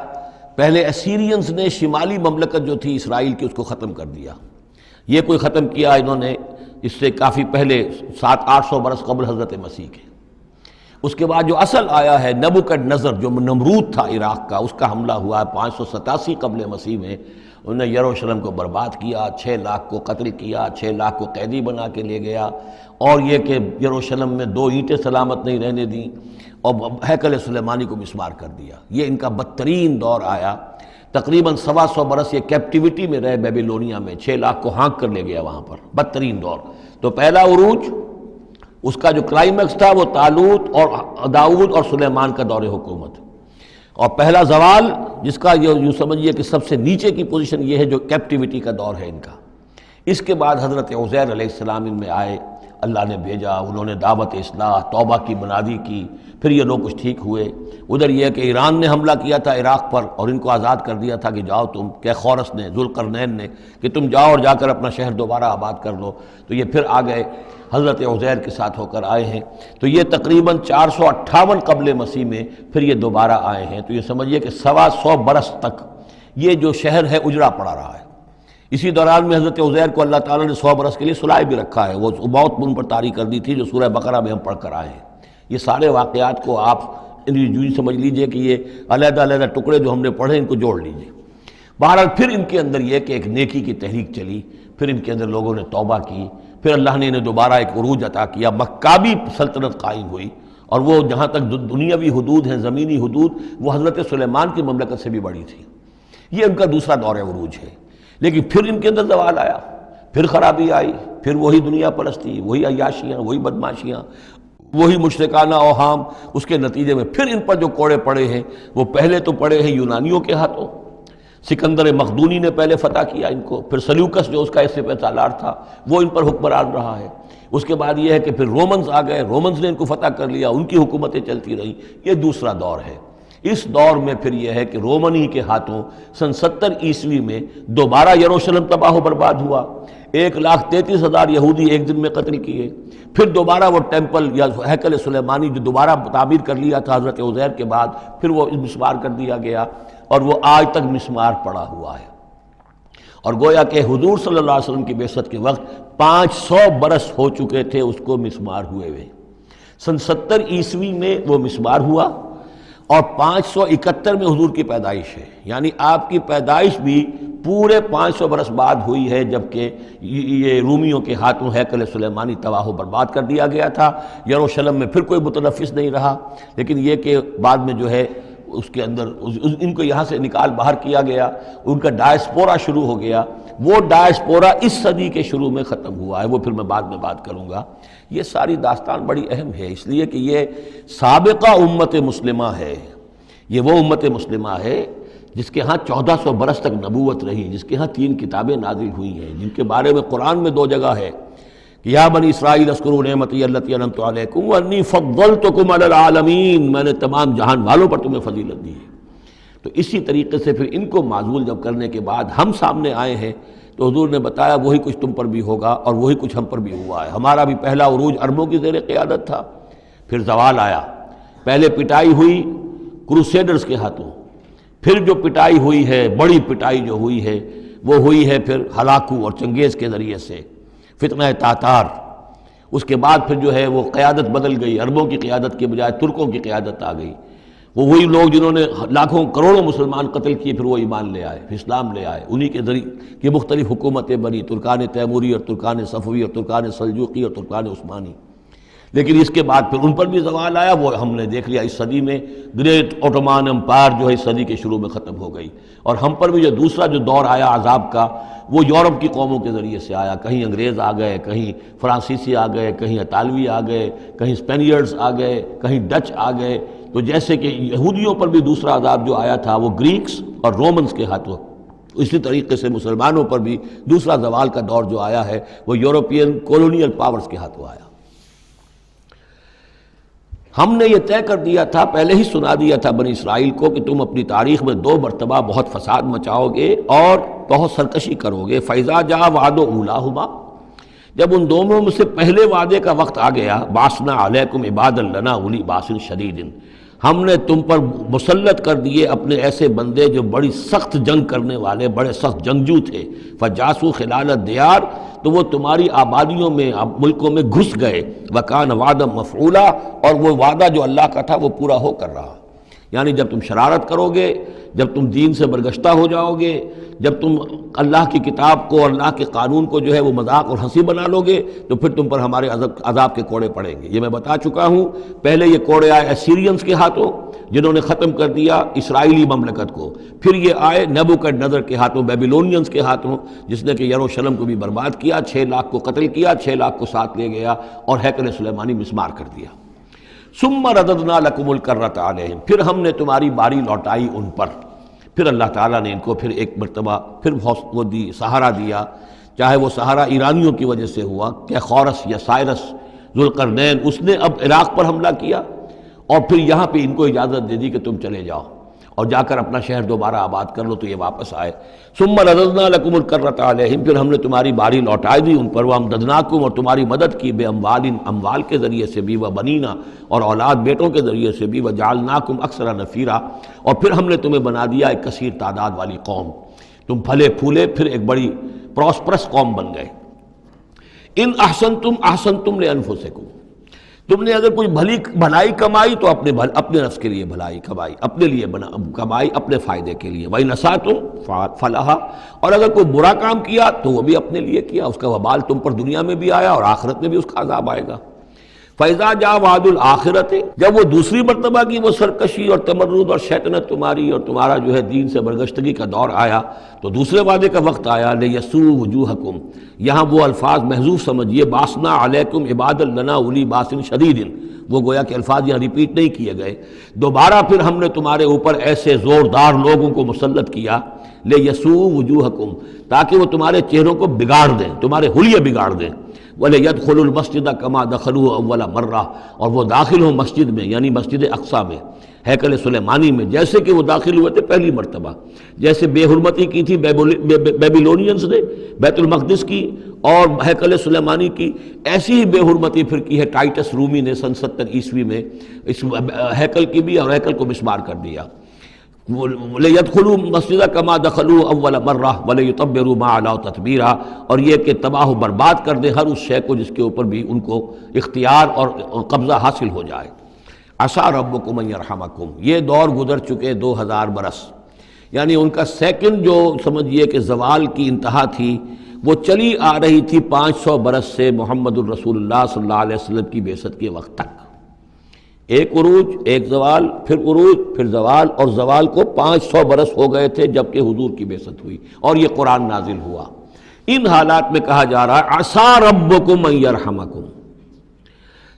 پہلے اسیرینز نے شمالی مملکت جو تھی اسرائیل کی، اس کو ختم کر دیا۔ یہ کوئی ختم کیا انہوں نے اس سے کافی پہلے 700-800 برس قبل حضرت مسیح کے۔ اس کے بعد جو اصل آیا ہے نبوکڈ جو نمرود تھا عراق کا، اس کا حملہ ہوا ہے 587 قبل مسیح میں۔ انہوں نے یروشلم کو برباد کیا، 6 لاکھ کو قتل کیا، 6 لاکھ کو قیدی بنا کے لے گیا، اور یہ کہ یروشلم میں 2 اینٹیں سلامت نہیں رہنے دیں، اور ہیکل سلیمانی کو مسمار کر دیا۔ یہ ان کا بدترین دور آیا۔ تقریباً 125 برس یہ کیپٹیوٹی میں رہے بیبیلونیا میں، 6 لاکھ کو ہانک کر لے گیا وہاں پر، بدترین دور۔ تو پہلا عروج، اس کا جو کلائمیکس تھا وہ طالوت اور داؤد اور سلیمان کا دور حکومت، اور پہلا زوال جس کا یوں سمجھیے کہ سب سے نیچے کی پوزیشن یہ ہے جو کیپٹیوٹی کا دور ہے ان کا۔ اس کے بعد حضرت عزیر علیہ السلام ان میں آئے، اللہ نے بھیجا، انہوں نے دعوت اصلاح توبہ کی بنیادی کی، پھر یہ لوگ کچھ ٹھیک ہوئے۔ ادھر یہ کہ ایران نے حملہ کیا تھا عراق پر اور ان کو آزاد کر دیا تھا کہ جاؤ تم، کہ خورس نے، ذوالقرنین نے، کہ تم جاؤ اور جا کر اپنا شہر دوبارہ آباد کر لو۔ تو یہ پھر آ گئے، حضرت عزیر کے ساتھ ہو کر آئے ہیں۔ تو یہ تقریباً 458 قبل مسیح میں پھر یہ دوبارہ آئے ہیں۔ تو یہ سمجھیے کہ 125 برس تک یہ جو شہر ہے اجڑا پڑا رہا ہے۔ اسی دوران میں حضرت عزیر کو اللہ تعالیٰ نے 100 برس کے لیے سلائے بھی رکھا ہے، وہ موت ان پر طاری کر دی تھی جو سورہ بقرہ میں ہم پڑھ کر آئے ہیں۔ یہ سارے واقعات کو آپ یوں سمجھ لیجئے کہ یہ علیحدہ علیحدہ ٹکڑے جو ہم نے پڑھے ان کو جوڑ لیجئے۔ بہرحال پھر ان کے اندر یہ کہ ایک نیکی کی تحریک چلی، پھر ان کے اندر لوگوں نے توبہ کی، پھر اللہ نے انہیں دوبارہ ایک عروج عطا کیا، مکابی سلطنت قائم ہوئی، اور وہ جہاں تک دنیاوی حدود ہیں، زمینی حدود، وہ حضرت سلیمان کی مملکت سے بھی بڑی تھی۔ یہ ان کا دوسرا دور عروج ہے۔ لیکن پھر ان کے اندر زوال آیا، پھر خرابی آئی، پھر وہی دنیا پرستی، وہی عیاشیاں، وہی بدماشیاں، وہی مشرکانہ اوہام۔ اس کے نتیجے میں پھر ان پر جو کوڑے پڑے ہیں وہ پہلے تو پڑے ہیں یونانیوں کے ہاتھوں، سکندر مقدونی نے پہلے فتح کیا ان کو، پھر سلیوکس جو اس کا اس سے سالار تھا وہ ان پر حکمران رہا ہے۔ اس کے بعد یہ ہے کہ پھر رومنز آ گئے، رومنز نے ان کو فتح کر لیا، ان کی حکومتیں چلتی رہیں۔ یہ دوسرا دور ہے۔ اس دور میں پھر یہ ہے کہ رومنی کے ہاتھوں سن 70 عیسوی میں دوبارہ یروشلم تباہ و برباد ہوا، 1,33,000 یہودی ایک دن میں قتل کیے۔ پھر دوبارہ وہ ٹیمپل یا ہیکل سلیمانی جو دوبارہ تعمیر کر لیا تھا حضرت عزیر کے بعد، پھر وہ مسمار کر دیا گیا، اور وہ آج تک مسمار پڑا ہوا ہے۔ اور گویا کہ حضور صلی اللہ علیہ وسلم کی بعثت کے وقت 500 برس ہو چکے تھے اس کو مسمار ہوئے ہوئے۔ سن 70 عیسوی میں وہ مسمار ہوا، اور 571 میں حضور کی پیدائش ہے، یعنی آپ کی پیدائش بھی پورے 500 برس بعد ہوئی ہے، جبکہ یہ رومیوں کے ہاتھوں ہیکل سلیمانی تباہ و برباد کر دیا گیا تھا۔ یروشلم میں پھر کوئی متنفس نہیں رہا، لیکن یہ کہ بعد میں جو ہے اس کے اندر ان کو یہاں سے نکال باہر کیا گیا، ان کا ڈائسپورا شروع ہو گیا۔ وہ ڈائسپورا اس صدی کے شروع میں ختم ہوا ہے، وہ پھر میں بعد میں بات کروں گا۔ یہ ساری داستان بڑی اہم ہے، اس لیے کہ یہ سابقہ امت مسلمہ ہے۔ یہ وہ امت مسلمہ ہے جس کے ہاں 1400 برس تک نبوت رہی، جس کے ہاں 3 کتابیں نازل ہوئی ہیں، جن کے بارے میں قرآن میں 2 جگہ ہے کہ یا بنی اسرائیل اذکروا نعمتی التی انعمت علیکم وانی فضلتکم علی العالمین، میں نے تمام جہان والوں پر تمہیں فضیلت دی ہے۔ تو اسی طریقے سے پھر ان کو معزول جب کرنے کے بعد ہم سامنے آئے ہیں تو حضور نے بتایا وہی کچھ تم پر بھی ہوگا اور وہی کچھ ہم پر بھی ہوا ہے۔ ہمارا بھی پہلا عروج عربوں کی زیر قیادت تھا، پھر زوال آیا۔ پہلے پٹائی ہوئی کروسیڈرز کے ہاتھوں، پھر جو پٹائی ہوئی ہے، بڑی پٹائی جو ہوئی ہے وہ ہوئی ہے پھر ہلاکو اور چنگیز کے ذریعے سے، فتنہ تاتار۔ اس کے بعد پھر جو ہے وہ قیادت بدل گئی، عربوں کی قیادت کے بجائے ترکوں کی قیادت آ گئی۔ وہ وہی لوگ جنہوں نے لاکھوں کروڑوں مسلمان قتل کیے پھر وہ ایمان لے آئے، اسلام لے آئے، انہی کے ذریعے کی مختلف حکومتیں بنی، ترکان تیموری اور ترکان صفوی اور ترکان سلجوقی اور ترکان عثمانی۔ لیکن اس کے بعد پھر ان پر بھی زوال آیا، وہ ہم نے دیکھ لیا اس صدی میں گریٹ اوٹومان امپائر جو ہے اس صدی کے شروع میں ختم ہو گئی، اور ہم پر بھی جو دوسرا جو دور آیا عذاب کا وہ یورپ کی قوموں کے ذریعے سے آیا۔ کہیں انگریز آ گئے، کہیں فرانسیسی آ گئے، کہیں اطالوی آ گئے، کہیں اسپینیئرز آ گئے، کہیں ڈچ آ گئے۔ تو جیسے کہ یہودیوں پر بھی دوسرا عذاب جو آیا تھا وہ گریکس اور رومنز کے ہاتھوں، اسی طریقے سے مسلمانوں پر بھی دوسرا زوال کا دور جو آیا ہے وہ یورپین کولونیل پاورز کے ہاتھوں آیا۔ ہم نے یہ طے کر دیا تھا، پہلے ہی سنا دیا تھا بنی اسرائیل کو کہ تم اپنی تاریخ میں 2 مرتبہ بہت فساد مچاؤ گے اور بہت سرکشی کرو گے۔ فَإِذَا جَاءَ وَعْدُ أُولَاهُمَا، جب ان دونوں میں سے پہلے وعدے کا وقت آ گیا، بَعَثْنَا عَلَيْكُمْ عِبَادًا لَنَا أُولِي بَأْسٍ شَدِيدٍ، ہم نے تم پر مسلط کر دیے اپنے ایسے بندے جو بڑی سخت جنگ کرنے والے، بڑے سخت جنگجو تھے۔ فَجَاسُوا خِلَالَ الدِّيَارِ، تو وہ تمہاری آبادیوں میں، ملکوں میں گھس گئے۔ وَكَانَ وَعْدًا مَفْعُولًا، اور وہ وعدہ جو اللہ کا تھا وہ پورا ہو کر رہا۔ یعنی جب تم شرارت کرو گے، جب تم دین سے برگشتہ ہو جاؤ گے، جب تم اللہ کی کتاب کو اور اللہ کے قانون کو جو ہے وہ مذاق اور ہنسی بنا لو گے، تو پھر تم پر ہمارے عذاب کے کوڑے پڑیں گے۔ یہ میں بتا چکا ہوں، پہلے یہ کوڑے آئے اسیرینز کے ہاتھوں جنہوں نے ختم کر دیا اسرائیلی مملکت کو، پھر یہ آئے نیبوکڈنیزر کے ہاتھوں، بیبیلونینز کے ہاتھوں، جس نے کہ یروشلم کو بھی برباد کیا، 6 لاکھ کو قتل کیا، 6 لاکھ کو ساتھ لے گیا اور ہیکل سلیمانی مسمار کر دیا۔ ثم رددنا لکم الکرۃ علیہم، پھر ہم نے تمہاری باری لوٹائی ان پر۔ پھر اللہ تعالیٰ نے ان کو پھر ایک مرتبہ پھر وہ دی، سہارا دیا، چاہے وہ سہارا ایرانیوں کی وجہ سے ہوا کہ خورس یا سائرس ذوالقرنین، اس نے اب عراق پر حملہ کیا اور پھر یہاں پہ ان کو اجازت دے دی کہ تم چلے جاؤ اور جا کر اپنا شہر دوبارہ آباد کر لو، تو یہ واپس آئے۔ ثم رددنا لکم الکرۃ علیہم، پھر ہم نے تمہاری باری لوٹائی دی ان پر، وامددناکم، اور تمہاری مدد کی، بے اموال، اموال کے ذریعے سے بھی، وبنینا، اور اولاد بیٹوں کے ذریعے سے بھی، وجعلناکم اکثر نفیرا، اور پھر ہم نے تمہیں بنا دیا ایک کثیر تعداد والی قوم، تم پھلے پھولے پھر ایک بڑی پراسپرس قوم بن گئے۔ ان احسنتم احسنتم لانفسکم، تم نے اگر کوئی بھلائی کمائی تو اپنے نفس کے لیے بھلائی کمائی، اپنے لیے کمائی، اپنے فائدے کے لیے۔ وَإِنْ أَسَأْتُمْ فَلَهَا، اور اگر کوئی برا کام کیا تو وہ بھی اپنے لیے کیا، اس کا وبال تم پر دنیا میں بھی آیا اور آخرت میں بھی اس کا عذاب آئے گا۔ فَإِذَا جَاءَ وَعْدُ الْآخِرَةِ، جب وہ دوسری مرتبہ کی وہ سرکشی اور تمرد اور شیطنت تمہاری اور تمہارا جو ہے دین سے برگشتگی کا دور آیا، تو دوسرے وعدے کا وقت آیا، لِيَسُوءُ وُجُوهَكُمْ، یہاں وہ الفاظ محذوف سمجھیے، بَعَثْنَا عَلَيْكُمْ عِبَادًا لَنَا أُولِي بَأْسٍ شَدِيدٍ، وہ گویا کہ الفاظ یہاں ریپیٹ نہیں کیے گئے۔ دوبارہ پھر ہم نے تمہارے اوپر ایسے زوردار لوگوں کو مسلط کیا، لِيَسُوءُ وُجُوهَكُمْ، تاکہ وہ تمہارے چہروں کو بگاڑ دیں، تمہارے حلیے بگاڑ دیں۔ وَلِيَدْخُلُوا الْمَسْجِدَ كَمَا دَخَلُوهُ أَوَّلَ مَرَّةٍ، اور وہ داخل ہوں مسجد میں، یعنی مسجد اقصیٰ میں، ہیکل سلیمانی میں، جیسے کہ وہ داخل ہوئے تھے پہلی مرتبہ۔ جیسے بے حرمتی کی تھی بیبیلونینز نے بیت المقدس کی اور ہیکل سلیمانی کی، ایسی ہی بے حرمتی پھر کی ہے ٹائٹس رومی نے سن 70 عیسوی میں اس ہیکل کی بھی، اور ہیکل کو مسمار کر دیا۔ لِيَدْخُلُوا الْمَسْجِدَ كَمَا دَخَلُوهُ أَوَّلَ مَرَّةٍ وَلِيُتَبِّرُوا مَا عَلَوْا تَتْبِيرًا، اور یہ کہ تباہ و برباد کر دیں ہر اس شے کو جس کے اوپر بھی ان کو اختیار اور قبضہ حاصل ہو جائے۔ عَسَىٰ رَبُّكُمْ أَن يَرْحَمَكُمْ، یہ دور گزر چکے 2000 برس، یعنی ان کا سیکنڈ جو سمجھیے کہ زوال کی انتہا تھی وہ چلی آ رہی تھی 500 برس سے محمد الرسول اللہ صلی اللہ علیہ وسلم کی بعثت کے وقت تک۔ ایک عروج، ایک زوال، پھر عروج، پھر زوال، اور زوال کو 500 برس ہو گئے تھے جب کہ حضور کی بعثت ہوئی اور یہ قرآن نازل ہوا۔ ان حالات میں کہا جا رہا ہے عسیٰ ربکم ان یرحمکم،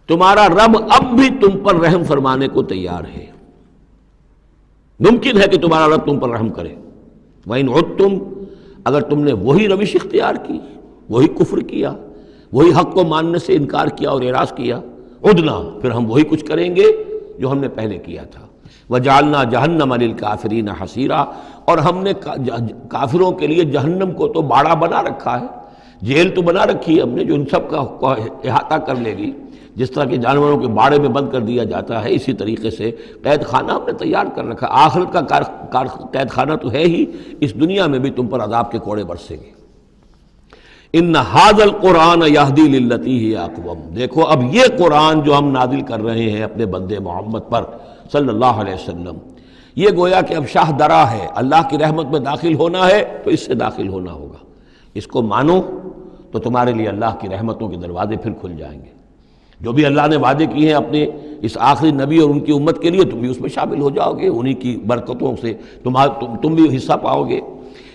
تمہارا رب اب بھی تم پر رحم فرمانے کو تیار ہے، ممکن ہے کہ تمہارا رب تم پر رحم کرے۔ وَإِنْ عُدْتُمْ، اگر تم نے وہی روش اختیار کی، وہی کفر کیا، وہی حق کو ماننے سے انکار کیا اور اعراض کیا، عدنا، پھر ہم وہی کچھ کریں گے جو ہم نے پہلے کیا تھا۔ وَجَعَلْنَا جَهَنَّمَ لِلْكَافِرِينَ حَصِيرًا، اور ہم نے کافروں کے لیے جہنم کو تو باڑا بنا رکھا ہے، جیل تو بنا رکھی ہے ہم نے جو ان سب کا احاطہ کر لے گی۔ جس طرح کہ جانوروں کے باڑے میں بند کر دیا جاتا ہے، اسی طریقے سے قید خانہ ہم نے تیار کر رکھا۔ آخرت کا قید خانہ تو ہے ہی، اس دنیا میں بھی تم پر عذاب کے کوڑے برسیں گے۔ ان ھذا القرآن یہدی للتی ہی اقوم، دیکھو اب یہ قرآن جو ہم نازل کر رہے ہیں اپنے بندے محمد پر صلی اللہ علیہ وسلم، یہ گویا کہ اب شاہ درا ہے، اللہ کی رحمت میں داخل ہونا ہے تو اس سے داخل ہونا ہوگا، اس کو مانو تو تمہارے لیے اللہ کی رحمتوں کے دروازے پھر کھل جائیں گے۔ جو بھی اللہ نے وعدے کیے ہیں اپنے اس آخری نبی اور ان کی امت کے لیے، تم بھی اس میں شامل ہو جاؤ گے، انہی کی برکتوں سے تم بھی حصہ پاؤ گے۔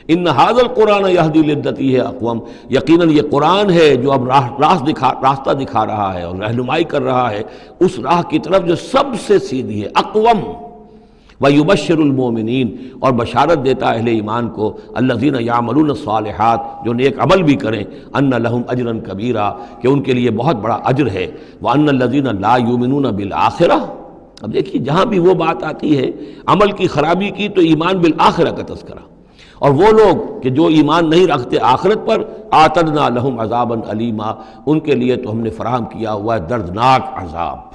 ان ھذا القرآن یہدی للتی ہے اقوم، یقیناً یہ قرآن ہے جو اب راستہ دکھا رہا ہے اور رہنمائی کر رہا ہے اس راہ کی طرف جو سب سے سیدھی ہے، اقوم۔ وَيُبَشِّرُ الْمُؤْمِنِينَ، اور بشارت دیتا اہل ایمان کو، الذین یعملون الصالحات، جو نیک عمل بھی کریں، ان لہم اجرا کبیرا، کہ ان کے لیے بہت بڑا اجر ہے، وَأَنَّ الَّذِينَ لَا يُؤْمِنُونَ بِالْآخِرَةِ۔ اب دیکھیے جہاں بھی وہ بات آتی ہے عمل کی خرابی کی تو ایمان بالآخرہ کا تذکرہ، اور وہ لوگ کہ جو ایمان نہیں رکھتے آخرت پر، اعتدنا لہم عذابا علیما، ان کے لیے تو ہم نے فراہم کیا ہوا ہے دردناک عذاب۔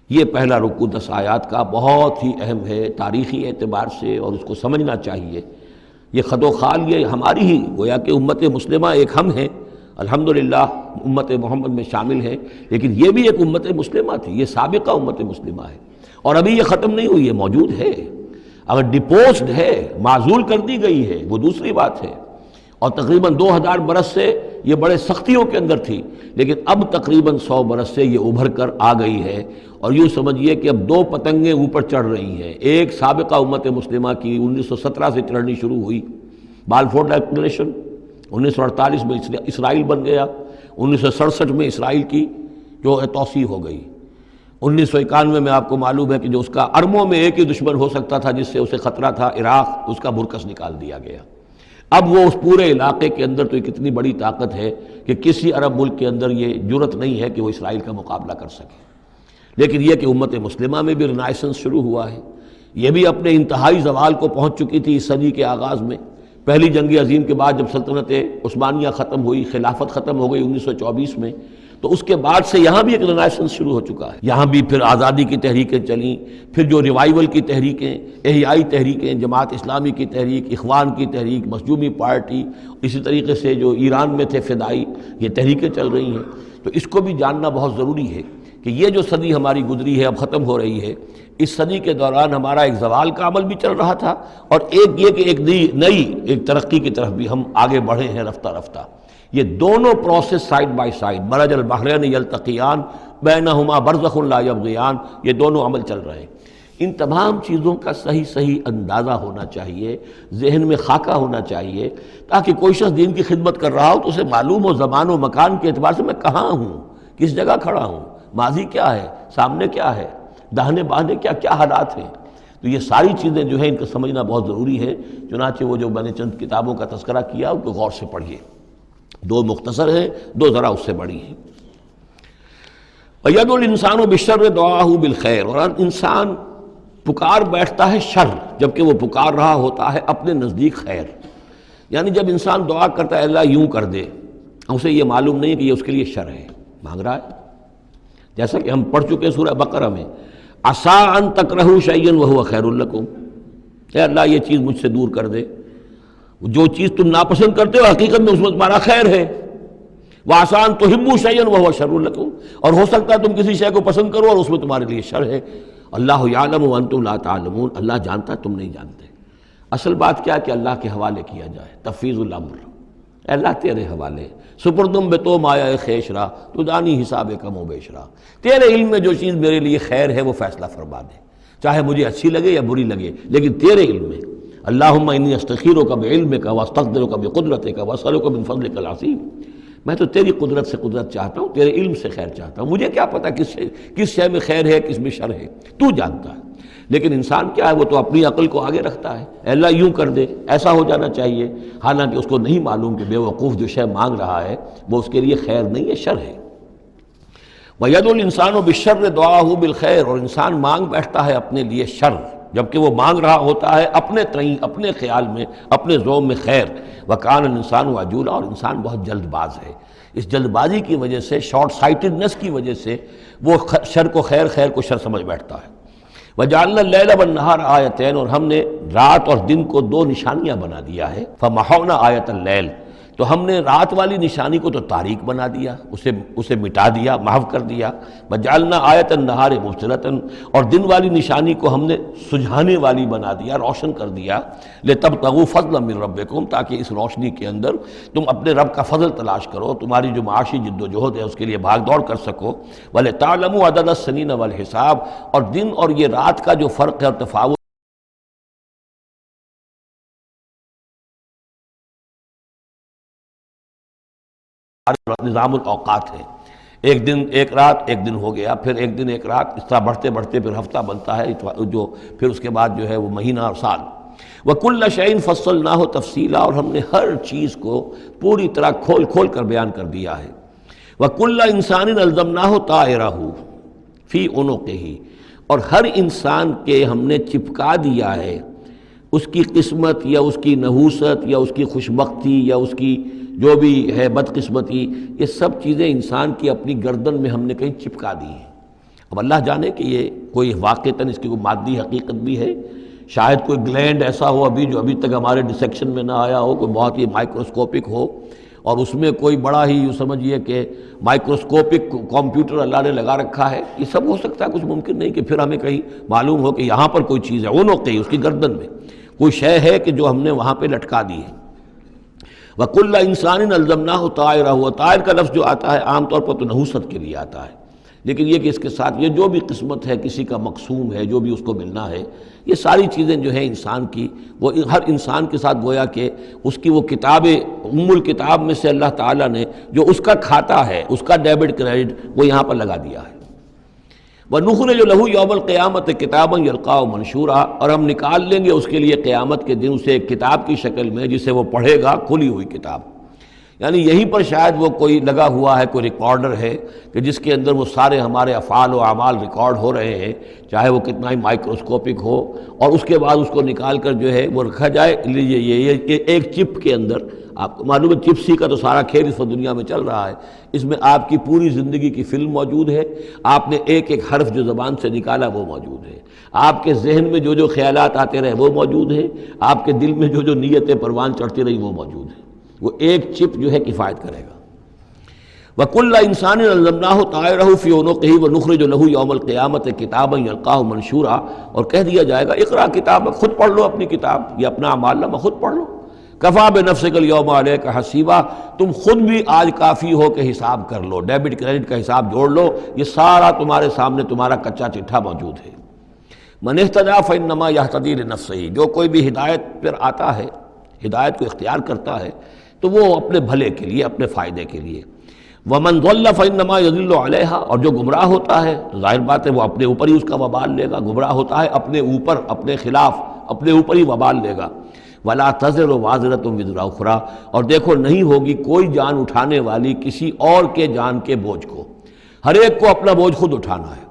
یہ پہلا رکوع 10 آیات کا بہت ہی اہم ہے تاریخی اعتبار سے، اور اس کو سمجھنا چاہیے۔ یہ خد و خال یہ ہماری ہی گویا کہ امت مسلمہ ایک ہم ہیں، الحمدللہ امت محمد میں شامل ہیں، لیکن یہ بھی ایک امت مسلمہ تھی، یہ سابقہ امت مسلمہ ہے، اور ابھی یہ ختم نہیں ہوئی ہے، موجود ہے۔ اگر ڈپوزڈ ہے، معزول کر دی گئی ہے، وہ دوسری بات ہے، اور تقریباً 2000 برس سے یہ بڑے سختیوں کے اندر تھی، لیکن اب تقریباً 100 برس سے یہ ابھر کر آ گئی ہے، اور یوں سمجھیے کہ اب 2 پتنگیں اوپر چڑھ رہی ہیں۔ ایک سابقہ امت مسلمہ کی 1917 سے چڑھنی شروع ہوئی، بالفور ڈکلریشن، 1948 میں اسرائیل بن گیا، 1967 میں اسرائیل کی جو ہے توسیع ہو گئی، 1991 میں آپ کو معلوم ہے کہ جو اس کا اربوں میں ایک ہی دشمن ہو سکتا تھا جس سے اسے خطرہ تھا، عراق، اس کا برکس نکال دیا گیا۔ اب وہ اس پورے علاقے کے اندر تو ایک اتنی بڑی طاقت ہے کہ کسی عرب ملک کے اندر یہ جرت نہیں ہے کہ وہ اسرائیل کا مقابلہ کر سکے۔ لیکن یہ کہ امت مسلمہ میں بھی رنائسنس شروع ہوا ہے، یہ بھی اپنے انتہائی زوال کو پہنچ چکی تھی اس صدی کے آغاز میں۔ پہلی جنگ عظیم کے بعد جب سلطنت عثمانیہ ختم ہوئی، خلافت ختم ہو گئی 1924 میں، تو اس کے بعد سے یہاں بھی ایک رنائسنس شروع ہو چکا ہے۔ یہاں بھی پھر آزادی کی تحریکیں چلیں، پھر جو ریوائیول کی تحریکیں، احیائی تحریکیں، جماعت اسلامی کی تحریک، اخوان کی تحریک، مخزومی پارٹی، اسی طریقے سے جو ایران میں تھے فدائی، یہ تحریکیں چل رہی ہیں۔ تو اس کو بھی جاننا بہت ضروری ہے کہ یہ جو صدی ہماری گزری ہے، اب ختم ہو رہی ہے، اس صدی کے دوران ہمارا ایک زوال کا عمل بھی چل رہا تھا، اور ایک یہ کہ ایک نئی ایک ترقی کی طرف بھی ہم آگے بڑھے ہیں رفتہ رفتہ۔ یہ دونوں پروسیس سائیڈ بائی سائیڈ، مرج البحرین یلتقیان بینہما برزخ لا یبغیان، یہ دونوں عمل چل رہے ہیں۔ ان تمام چیزوں کا صحیح اندازہ ہونا چاہیے، ذہن میں خاکہ ہونا چاہیے، تاکہ کوئی شخص دین کی خدمت کر رہا ہو تو اسے معلوم ہو زمان و مکان کے اعتبار سے میں کہاں ہوں، کس جگہ کھڑا ہوں، ماضی کیا ہے، سامنے کیا ہے، داہنے بائیں کیا حالات ہیں۔ تو یہ ساری چیزیں جو ہیں ان کو سمجھنا بہت ضروری ہے۔ چنانچہ وہ جو میں نے چند کتابوں کا تذکرہ کیا ان کو غور سے پڑھیے، 2 مختصر ہیں، 2 ذرا اس سے بڑی ہیں۔ وَيَدْعُو الْإِنسَانُ بِالشَّرِّ دُعَاءَهُ بِالْخَيْرِ، اور انسان پکار بیٹھتا ہے شر جبکہ وہ پکار رہا ہوتا ہے اپنے نزدیک خیر۔ یعنی جب انسان دعا کرتا ہے اللہ یوں کر دے، اسے یہ معلوم نہیں کہ یہ اس کے لیے شر ہے، مانگ رہا ہے۔ جیسا کہ ہم پڑھ چکے سورہ بقرہ میں، عَسَىٰ أَن تَكْرَهُوا شَيْئًا وَهُوَ خَيْرٌ لَكُمْ، اے اللہ یہ چیز مجھ سے دور کر دے، جو چیز تم ناپسند کرتے ہو حقیقت میں اس میں تمہارا خیر ہے۔ وَعَسَىٰ أَن تُحِبُّوا شَيْئًا وَهُوَ شَرٌّ لَكُمْ، اور ہو سکتا ہے تم کسی شے کو پسند کرو اور اس میں تمہارے لیے شر ہے۔ اللہ یعلم وانتم لا تعلمون، اللہ جانتا ہے تم نہیں جانتے۔ اصل بات کیا کہ اللہ کے حوالے کیا جائے، تفویض الامر، اے اللہ تیرے حوالے، سپردم بے تو مایا خیشرا تو دانی حساب کم و بیشرا، تیرے علم میں جو چیز میرے لیے خیر ہے وہ فیصلہ فرما دے، چاہے مجھے اچھی لگے یا بری لگے، لیکن تیرے علم میں۔ اللہم انی استخیرک بعلمک واستقدرک بقدرتک واسألک من فضلک العظیم، میں تو تیری قدرت سے قدرت چاہتا ہوں، تیرے علم سے خیر چاہتا ہوں، مجھے کیا پتہ کس شے میں خیر ہے کس میں شر ہے، تو جانتا ہے۔ لیکن انسان کیا ہے، وہ تو اپنی عقل کو آگے رکھتا ہے، اے اللہ یوں کر دے، ایسا ہو جانا چاہیے، حالانکہ اس کو نہیں معلوم کہ بے وقوف جو شے مانگ رہا ہے وہ اس کے لیے خیر نہیں ہے، شر ہے۔ وَيَدْعُو الْإِنسَانُ بِالشَّرِّ دُعَاءَهُ بِالْخَيْرِ، اور انسان مانگ بیٹھتا ہے اپنے لیے شر جبکہ وہ مانگ رہا ہوتا ہے اپنے تئیں، اپنے خیال میں، اپنے ذوق میں خیر۔ وَكَانَ الْإِنسَانُ عَجُولًا، اور انسان بہت جلد باز ہے، اس جلد بازی کی وجہ سے، شارٹ سائٹڈنس کی وجہ سے وہ شر کو خیر، خیر کو شر سمجھ بیٹھتا ہے۔ وَجَعَلْنَا اللَّيْلَ وَالنَّهَارَ آیَتَيْنِ، اور ہم نے رات اور دن کو 2 نشانیاں بنا دیا ہے۔ فَمَحَوْنَا آیَةَ اللَّيْلِ، تو ہم نے رات والی نشانی کو تو تاریک بنا دیا، اسے مٹا دیا، محو کر دیا۔ وجعلنا آیۃ النہار مبصرۃ، اور دن والی نشانی کو ہم نے سجھانے والی بنا دیا، روشن کر دیا۔ لتبتغوا فضلا من ربکم، تاکہ اس روشنی کے اندر تم اپنے رب کا فضل تلاش کرو، تمہاری جو معاشی جد و جہد ہے اس کے لیے بھاگ دوڑ کر سکو۔ ولتعلموا عدد السنین والحساب، اور دن اور یہ رات کا جو فرق ہے اور تفاوت نظام الاوقات ہے، ایک دن ایک رات ایک دن ہو گیا، پھر ایک دن ایک رات، اس طرح بڑھتے بڑھتے پھر ہفتہ بنتا ہے، جو پھر اس کے بعد جو ہے وہ مہینہ اور سال۔ وَكُلَّ شَيْءٍ فَصَّلْنَاهُ تَفْصِيلًا، اور ہم نے ہر چیز کو پوری طرح کھول کھول کر بیان کر دیا ہے۔ وَكُلَّ إِنسَانٍ أَلْزَمْنَاهُ طَائِرَهُ فِي عُنُقِهِ، اور ہر انسان کے ہم نے چپکا دیا ہے اس کی قسمت یا اس کی نحوست یا اس کی خوشبختی یا اس کی جو بھی ہے بدقسمتی، یہ سب چیزیں انسان کی اپنی گردن میں ہم نے کہیں چپکا دی ہیں۔ اب اللہ جانے کہ یہ کوئی واقعتاً اس کی کوئی مادی حقیقت بھی ہے، شاید کوئی گلینڈ ایسا ہو ابھی جو ابھی تک ہمارے ڈسیکشن میں نہ آیا ہو، کوئی بہت ہی مائکروسکوپک ہو، اور اس میں کوئی بڑا ہی یوں سمجھیے کہ مائکروسکوپک کمپیوٹر اللہ نے لگا رکھا ہے۔ یہ سب ہو سکتا ہے، کچھ ممکن نہیں کہ پھر ہمیں کہیں معلوم ہو کہ یہاں پر کوئی چیز ہے، اونوقی اس کی گردن میں کوئی شے ہے کہ جو ہم نے وہاں پہ لٹکا دی ہے۔ وَكُلَّ إِنسَانٍ أَلْزَمْنَاهُ طَائِرَهُ، اور طائر کا لفظ جو آتا ہے عام طور پر تو نحوست کے لیے آتا ہے، لیکن یہ کہ اس کے ساتھ یہ جو بھی قسمت ہے، کسی کا مقسوم ہے، جو بھی اس کو ملنا ہے، یہ ساری چیزیں جو ہیں انسان کی، وہ ہر انسان کے ساتھ گویا کہ اس کی وہ کتاب الکتاب میں سے اللہ تعالیٰ نے جو اس کا کھاتا ہے، اس کا ڈیبٹ کریڈٹ وہ یہاں پر لگا دیا ہے۔ وَنُخْرِجُ لَهُ يَوْمَ الْقِيَامَةِ كِتَابًا يَلْقَاهُ مَنشُورًا، اور ہم نکال لیں گے اس کے لیے قیامت کے دن اسے ایک کتاب کی شکل میں جسے وہ پڑھے گا، کھلی ہوئی کتاب۔ یعنی یہیں پر شاید وہ کوئی لگا ہوا ہے، کوئی ریکارڈر ہے کہ جس کے اندر وہ سارے ہمارے افعال و اعمال ریکارڈ ہو رہے ہیں، چاہے وہ کتنا ہی مائکروسکوپک ہو، اور اس کے بعد اس کو نکال کر جو ہے وہ رکھا جائے۔ یہ ایک چپ کے اندر، آپ کو معلوم ہے چپسی کا تو سارا کھیل اس دنیا میں چل رہا ہے، اس میں آپ کی پوری زندگی کی فلم موجود ہے، آپ نے ایک ایک حرف جو زبان سے نکالا وہ موجود ہے، آپ کے ذہن میں جو جو خیالات آتے رہے وہ موجود ہے، آپ کے دل میں جو جو نیتیں پروان چڑھتی رہی وہ موجود ہے۔ وہ ایک چپ جو ہے کفایت کرے گا۔ وَكُلَّ إِنسَانٍ أَلْزَمْنَاهُ طَائِرَهُ فِي عُنُقِهِ وَنُخْرِجُ لَهُ يَوْمَ الْقِيَامَةِ كِتَابًا يَلْقَاهُ مَنشُورًا، اور کہہ دیا جائے گا اقرأ کتابک، خود پڑھ لو اپنی کتاب، یہ اپنا اعمال نامہ خود پڑھ لو۔ کفیٰ بنفسک اليوم علیک حسیبا، تم خود بھی آج کافی ہو کہ حساب کر لو، ڈیبٹ کریڈٹ کا حساب جوڑ لو، یہ سارا تمہارے سامنے تمہارا کچا چٹھا موجود ہے۔ من اہتدی فإنما یہتدی لنفسہ، جو کوئی بھی ہدایت پر آتا ہے، ہدایت کو اختیار کرتا ہے تو وہ اپنے بھلے کے لیے، اپنے فائدے کے لیے۔ وَمَنْ ضَلَّ فَإِنَّمَا يَضِلُّ عَلَيْهَا، اور جو گمراہ ہوتا ہے تو ظاہر بات ہے وہ اپنے اوپر ہی اس کا وبال لے گا، گمراہ ہوتا ہے اپنے اوپر، اپنے خلاف، اپنے اوپر ہی وبال لے گا۔ وَلَا تَزِرُ وَازِرَةٌ وِزْرَ أُخْرَىٰ، اور دیکھو نہیں ہوگی کوئی جان اٹھانے والی کسی اور کے جان کے بوجھ کو، ہر ایک کو اپنا بوجھ خود اٹھانا ہے،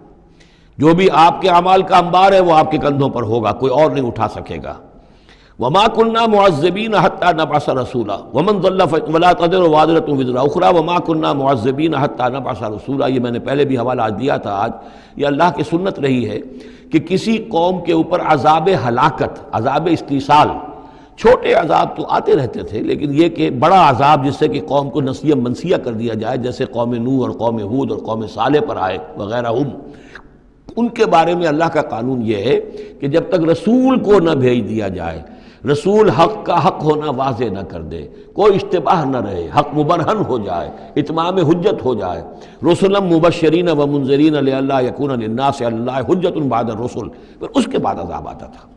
جو بھی آپ کے اعمال کا انبار ہے وہ آپ کے کندھوں پر ہوگا، کوئی اور نہیں اٹھا سکے گا۔ وَمَا كُنَّا مُعَذِّبِينَ حَتَّىٰ نَبْعَثَ رَسُولًا وَمَنْ ضَلَّ وَلَا تَزِرُ وَازِرَةٌ وِزْرَ أُخْرَىٰ وَمَا كُنَّا مُعَذِّبِينَ حَتَّىٰ نَبْعَثَ رَسُولًا، یہ میں نے پہلے بھی حوالہ دیا تھا آج، یہ اللہ کی سنت رہی ہے کہ کسی قوم کے اوپر عذاب ہلاکت، عذاب استیصال، چھوٹے عذاب تو آتے رہتے تھے، لیکن یہ کہ بڑا عذاب جس سے کہ قوم کو نسیہ منسیہ کر دیا جائے، جیسے قوم نوح اور قوم ہود اور قوم صالح پر آئے وغیرہ، ان کے بارے میں اللہ کا قانون یہ ہے کہ جب تک رسول کو نہ بھیج دیا جائے، رسول حق کا حق ہونا واضح نہ کر دے، کوئی اشتباہ نہ رہے، حق مبرہن ہو جائے، اتمام حجت ہو جائے، رسلا مبشرین و منذرین لئلا یکون للناس علی اللہ حجت بعد الرسل، پھر اس کے بعد عذاب آتا تھا۔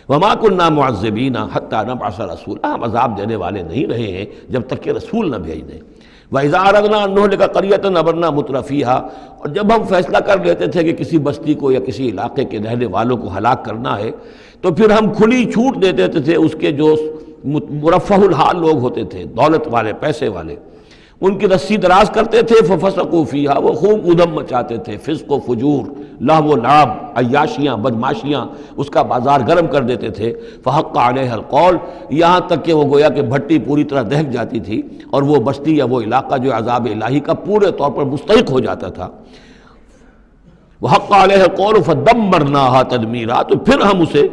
وما كنا معذبین حتی نبعث رسولا، ہم عذاب دینے والے نہیں رہے ہیں جب تک کہ رسول نہ بھیج دیں۔ وَإِذَا أَرَدْنَا أَن نُهْلِكَ قَرْيَةً أَمَرْنَا مُتْرَفِيهَا، اور جب ہم فیصلہ کر لیتے تھے کہ کسی بستی کو یا کسی علاقے کے رہنے والوں کو ہلاک کرنا ہے تو پھر ہم کھلی چھوٹ دے دیتے تھے اس کے جو مرفہ الحال لوگ ہوتے تھے، دولت والے، پیسے والے، ان کی رسی دراز کرتے تھے، فَفَسَقُوا فِيهَا، وہ خوب ادھم مچاتے تھے، فسق و فجور، لہو و لعب، عیاشیاں، بدماشیاں، اس کا بازار گرم کر دیتے تھے۔ فحق علیہ القول، یہاں تک کہ وہ گویا کہ بھٹی پوری طرح دہک جاتی تھی اور وہ بستی یا وہ علاقہ جو عذاب الہی کا پورے طور پر مستحق ہو جاتا تھا۔ وحق علیہ القول فدمرناها تدمیرا، تو پھر ہم اسے،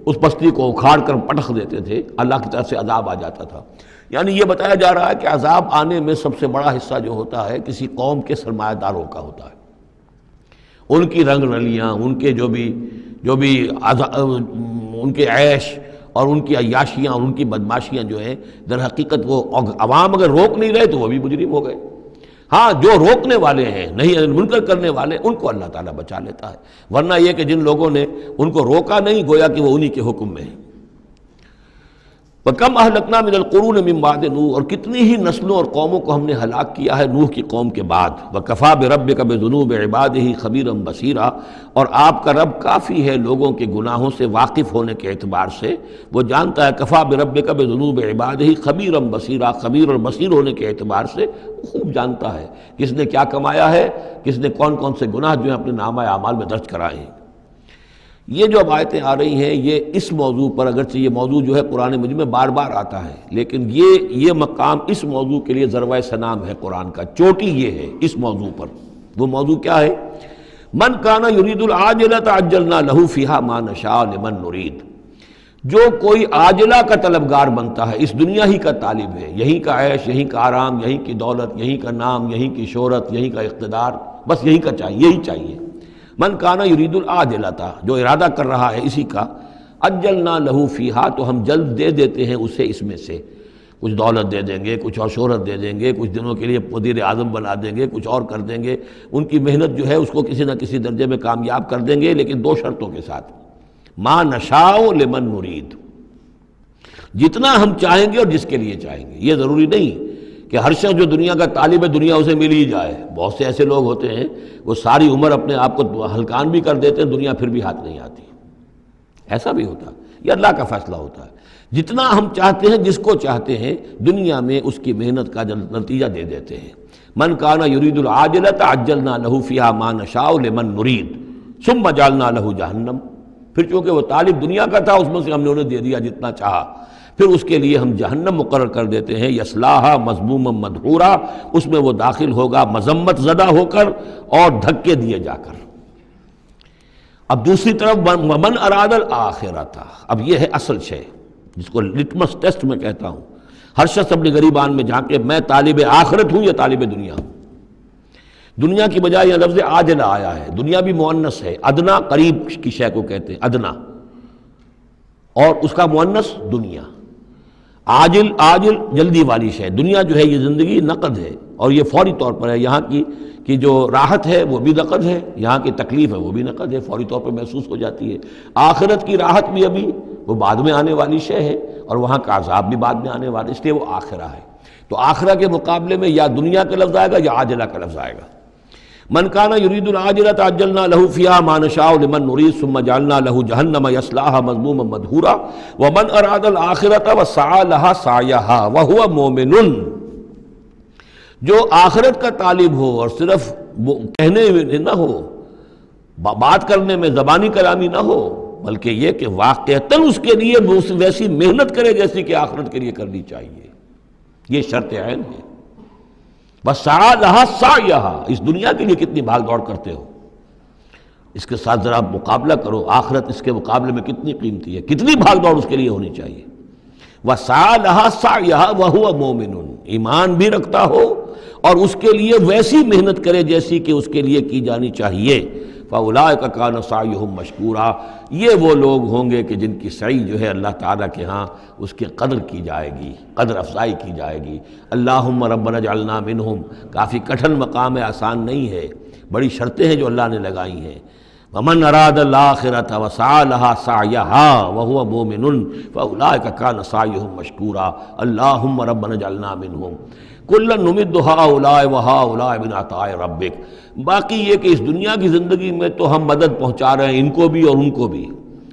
اس بستی کو اکھاڑ کر پٹخ دیتے تھے، اللہ کی طرف سے عذاب آ جاتا تھا۔ یعنی یہ بتایا جا رہا ہے کہ عذاب آنے میں سب سے بڑا حصہ جو ہوتا ہے کسی قوم کے سرمایہ داروں کا ہوتا ہے، ان کی رنگ رلیاں، ان کے جو بھی ان کے عیش اور ان کی عیاشیاں اور ان کی بدماشیاں جو ہیں، در حقیقت وہ عوام اگر روک نہیں رہے تو وہ بھی مجرم ہو گئے۔ ہاں جو روکنے والے ہیں، نہیں منکر کرنے والے، ان کو اللہ تعالیٰ بچا لیتا ہے، ورنہ یہ کہ جن لوگوں نے ان کو روکا نہیں، گویا کہ وہ انہی کے حکم میں ہیں۔ وَكَمْ أَهْلَكْنَا مِنَ الْقُرُونِ مِن بَعْدِ نوح، اور کتنی ہی نسلوں اور قوموں کو ہم نے ہلاک کیا ہے نوح کی قوم کے بعد۔ وَكَفَىٰ بِرَبِّكَ بِذُنُوبِ عِبَادِهِ خَبِيرًا بَصِيرًا، اور آپ کا رب کافی ہے لوگوں کے گناہوں سے واقف ہونے کے اعتبار سے، وہ جانتا ہے۔ کفا بربک بذنوب عبادہ خبیرا بصیرا، خبیر اور بصیر ہونے کے اعتبار سے خوب جانتا ہے کس نے کیا کمایا ہے، کس نے کون کون سے گناہ جو ہیں اپنے نامہ اعمال میں درج کرائے ہیں۔ یہ جو اب آیتیں آ رہی ہیں یہ اس موضوع پر، اگرچہ یہ موضوع جو ہے قرآن مجید میں بار بار آتا ہے، لیکن یہ مقام اس موضوع کے لیے ذروۂ سنام ہے قرآن کا، چوٹی یہ ہے اس موضوع پر۔ وہ موضوع کیا ہے؟ من کان یرید العاجلۃ عجلنا لہ فیہا ما نشاء لمن نرید، جو کوئی عاجلہ کا طلبگار بنتا ہے، اس دنیا ہی کا طالب ہے، یہیں کا عیش، یہیں کا آرام، یہیں کی دولت، یہیں کا نام، یہیں کی شہرت، یہیں کا اقتدار، بس یہی کا چاہیے، یہی چاہیے۔ من کانا یرید العاجلۃ، جو ارادہ کر رہا ہے اسی کا، عجلنا لہ فیہا، تو ہم جلد دے دیتے ہیں اسے اس میں سے، کچھ دولت دے دیں گے، کچھ اور شہرت دے دیں گے، کچھ دنوں کے لیے وزیر اعظم بنا دیں گے، کچھ اور کر دیں گے، ان کی محنت جو ہے اس کو کسی نہ کسی درجے میں کامیاب کر دیں گے، لیکن دو شرطوں کے ساتھ۔ ما نشاء لمن نرید، جتنا ہم چاہیں گے اور جس کے لیے چاہیں گے۔ یہ ضروری نہیں کہ ہر شخص جو دنیا کا طالب ہے دنیا اسے مل ہی جائے۔ بہت سے ایسے لوگ ہوتے ہیں وہ ساری عمر اپنے آپ کو ہلکان بھی کر دیتے ہیں، دنیا پھر بھی ہاتھ نہیں آتی، ایسا بھی ہوتا ہے۔ یہ اللہ کا فیصلہ ہوتا ہے، جتنا ہم چاہتے ہیں، جس کو چاہتے ہیں، دنیا میں اس کی محنت کا نتیجہ دے دیتے ہیں۔ من کانا یرید العاجلۃ عجلنا لہ فیہا ما نشاء لمن نرید ثم جعلنا لہ جہنم، پھر چونکہ وہ طالب دنیا کا تھا اس میں سے ہم نے انہیں دے دیا جتنا چاہا، پھر اس کے لیے ہم جہنم مقرر کر دیتے ہیں، یصلاھا مذموما مدحورا، اس میں وہ داخل ہوگا مذمت زدہ ہو کر اور دھکے دیے جا کر۔ اب دوسری طرف ومن اراد الآخرۃ، اب یہ ہے اصل شے جس کو لٹمس ٹیسٹ میں کہتا ہوں۔ ہر شخص اپنے گریبان میں جھانکے میں طالب آخرت ہوں یا طالب دنیا ہوں۔ دنیا کی بجائے یہ لفظ عاجلہ آیا ہے، دنیا بھی مؤنث ہے، ادنا قریب کی شے کو کہتے ہیں ادنا، اور اس کا مؤنث دنیا۔ عاجل جلدی والی شے، دنیا جو ہے یہ زندگی نقد ہے اور یہ فوری طور پر ہے، یہاں کی جو راحت ہے وہ بھی نقد ہے، یہاں کی تکلیف ہے وہ بھی نقد ہے، فوری طور پر محسوس ہو جاتی ہے۔ آخرت کی راحت بھی ابھی وہ بعد میں آنے والی شے ہے، اور وہاں کا عذاب بھی بعد میں آنے والا، اس لیے وہ آخرہ ہے۔ تو آخرہ کے مقابلے میں یا دنیا کا لفظ آئے گا یا عاجلہ کا لفظ آئے گا۔ من کان یرید العاجلۃ عجلنا لہ فیہا ما نشاء لمن نرید ثم جعلنا لہ جہنم یصلاھا مذموما مدحورا ومن اراد الآخرۃ وسعی لہا سعیہا وہو مومن، جو آخرت کا طالب ہو اور صرف کہنے میں نہ ہو، بات کرنے میں زبانی کلامی نہ ہو، بلکہ یہ کہ واقعتاً اس کے لیے ویسی محنت کرے جیسی کہ آخرت کے لیے کرنی چاہیے، یہ شرط عین ہے۔ بس سعی لہا سعیہا، اس دنیا کے لیے کتنی بھاگ دوڑ کرتے ہو، اس کے ساتھ ذرا مقابلہ کرو، آخرت اس کے مقابلے میں کتنی قیمتی ہے، کتنی بھاگ دوڑ اس کے لیے ہونی چاہیے۔ وَسَعَى لَهَا سَعْيَهَا وَهُوَ مُؤْمِنٌ، ایمان بھی رکھتا ہو اور اس کے لیے ویسی محنت کرے جیسی کہ اس کے لیے کی جانی چاہیے۔ فَأُولَٰئِكَ كَانَ سَعْيُهُمْ مَشْكُورًا، یہ وہ لوگ ہوں گے کہ جن کی سعی جو ہے اللہ تعالیٰ کے ہاں اس کی قدر کی جائے گی، قدر افزائی کی جائے گی۔ اللہم ربنا اجعلنا منہم، کافی کٹھن مقام ہے، آسان نہیں ہے، بڑی شرطیں ہیں جو اللہ نے لگائی ہیں۔ ومن اراد الآخرۃ وسعى لها سعیہا وہو مومن فاولئک کان سعیہم مشکورا اللہم ربنا اجعلنا منہم کلا نمد ہؤلاء وہؤلاء من عطاء ربک۔ باقی یہ کہ اس دنیا کی زندگی میں تو ہم مدد پہنچا رہے ہیں ان کو بھی اور ان کو بھی،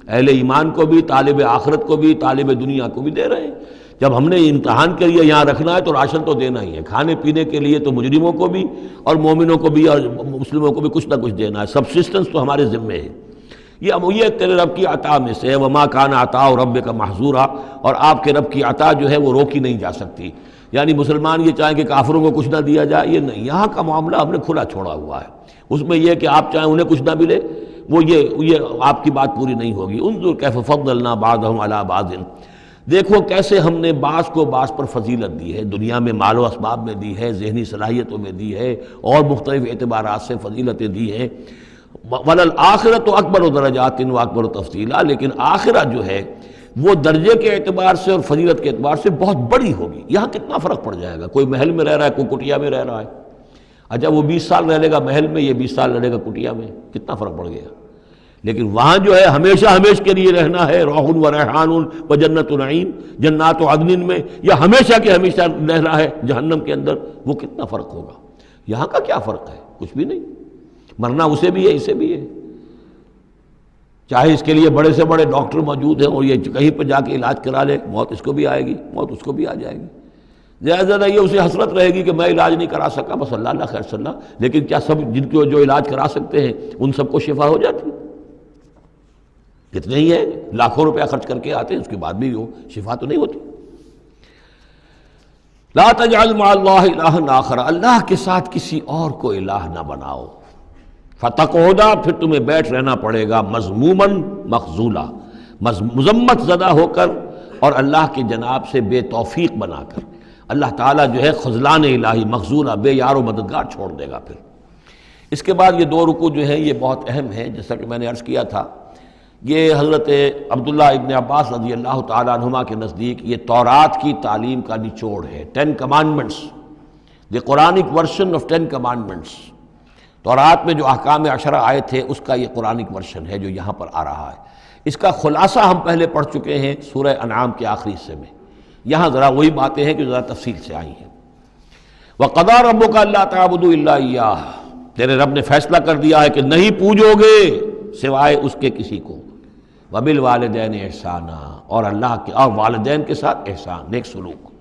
اہل ایمان کو بھی، طالب آخرت کو بھی، طالب دنیا کو بھی دے رہے ہیں۔ جب ہم نے امتحان کے لیے یہاں رکھنا ہے تو راشن تو دینا ہی ہے، کھانے پینے کے لیے تو مجرموں کو بھی اور مومنوں کو بھی اور مسلموں کو بھی کچھ نہ کچھ دینا ہے، سبسسٹنس تو ہمارے ذمے ہے۔ یہ تیرے رب کی عطا میں سے ہے، وما کان عطاء ربک محظورا، اور آپ کے رب کی عطا جو ہے وہ روکی نہیں جا سکتی۔ یعنی مسلمان یہ چاہیں کہ کافروں کو کچھ نہ دیا جائے، یہ نہیں، یہاں کا معاملہ ہم نے کھلا چھوڑا ہوا ہے، اس میں یہ کہ آپ چاہیں انہیں کچھ نہ ملے، وہ یہ آپ کی بات پوری نہیں ہوگی۔ انظر کیف فضلنا بعضهم علی بعض، دیکھو کیسے ہم نے بعض کو بعض پر فضیلت دی ہے، دنیا میں مال و اسباب میں دی ہے، ذہنی صلاحیتوں میں دی ہے، اور مختلف اعتبارات سے فضیلتیں دی ہیں۔ وَلَلْآخِرَةُ أَكْبَرُ دَرَجَاتٍ وَأَكْبَرُ تَفْضِيلًا، لیکن آخرت جو ہے وہ درجے کے اعتبار سے اور فضیلت کے اعتبار سے بہت بڑی ہوگی۔ یہاں کتنا فرق پڑ جائے گا، کوئی محل میں رہ رہا ہے، کوئی کٹیا میں رہ رہا ہے۔ اچھا وہ 20 سال رہ لے گا محل میں، یہ 20 سال رہے گا کٹیا میں، کتنا فرق پڑ گیا۔ لیکن وہاں جو ہے ہمیشہ ہمیشہ کے لیے رہنا ہے، روح و ریحان و جنت نعیم، جنات و عدن میں، یا ہمیشہ کے ہمیشہ رہنا ہے جہنم کے اندر، وہ کتنا فرق ہوگا۔ یہاں کا کیا فرق ہے؟ کچھ بھی نہیں، مرنا اسے بھی ہے اسے بھی ہے، چاہے اس کے لیے بڑے سے بڑے ڈاکٹر موجود ہیں اور یہ کہیں پہ جا کے علاج کرا لے، موت اس کو بھی آئے گی، موت اس کو بھی آ جائے گی۔ زیادہ یہ اسے حسرت رہے گی کہ میں علاج نہیں کرا سکا، بس اللہ اللہ خیر صلی اللہ، لیکن کیا سب جن کو جو علاج کرا سکتے ہیں ان سب کو شفا ہو جاتی؟ کتنے ہی ہیں لاکھوں روپیہ خرچ کر کے آتے ہیں، اس کے بعد بھی وہ شفا تو نہیں ہوتی۔ لا تجعل مع اللہ الہا آخر، اللہ کے ساتھ کسی اور کو الہ نہ بناؤ۔ فتقعدا، پھر تمہیں بیٹھ رہنا پڑے گا مذموما مخذولا، مذمت زدہ ہو کر اور اللہ کی جناب سے بے توفیق بنا کر۔ اللہ تعالیٰ جو ہے خذلان الہی، مخذولا، بے یار و مددگار چھوڑ دے گا۔ پھر اس کے بعد یہ 2 رکوع جو ہیں یہ بہت اہم ہیں، جیسا کہ میں نے عرض کیا تھا، یہ حضرت عبداللہ ابن عباس رضی اللہ تعالیٰ عنہما کے نزدیک یہ تورات کی تعلیم کا نچوڑ ہے، 10 commandments, the Quranic version of 10 commandments. تورات میں جو احکام 10 آئے تھے اس کا یہ قرآنک ورژن ہے جو یہاں پر آ رہا ہے۔ اس کا خلاصہ ہم پہلے پڑھ چکے ہیں سورہ انعام کے آخری حصے میں، یہاں ذرا وہی باتیں ہیں کہ ذرا تفصیل سے آئی ہیں۔ وَقَضَىٰ رَبُّكَ أَلَّا تَعْبُدُوا إِلَّا إِيَّاهُ، تیرے رب نے فیصلہ کر دیا ہے کہ نہیں پوجو گے سوائے اس کے کسی کو۔ وَبِالْوَالِدَيْنِ إِحْسَانًا، اور اللہ کے اور والدین کے ساتھ احسان، نیک سلوک۔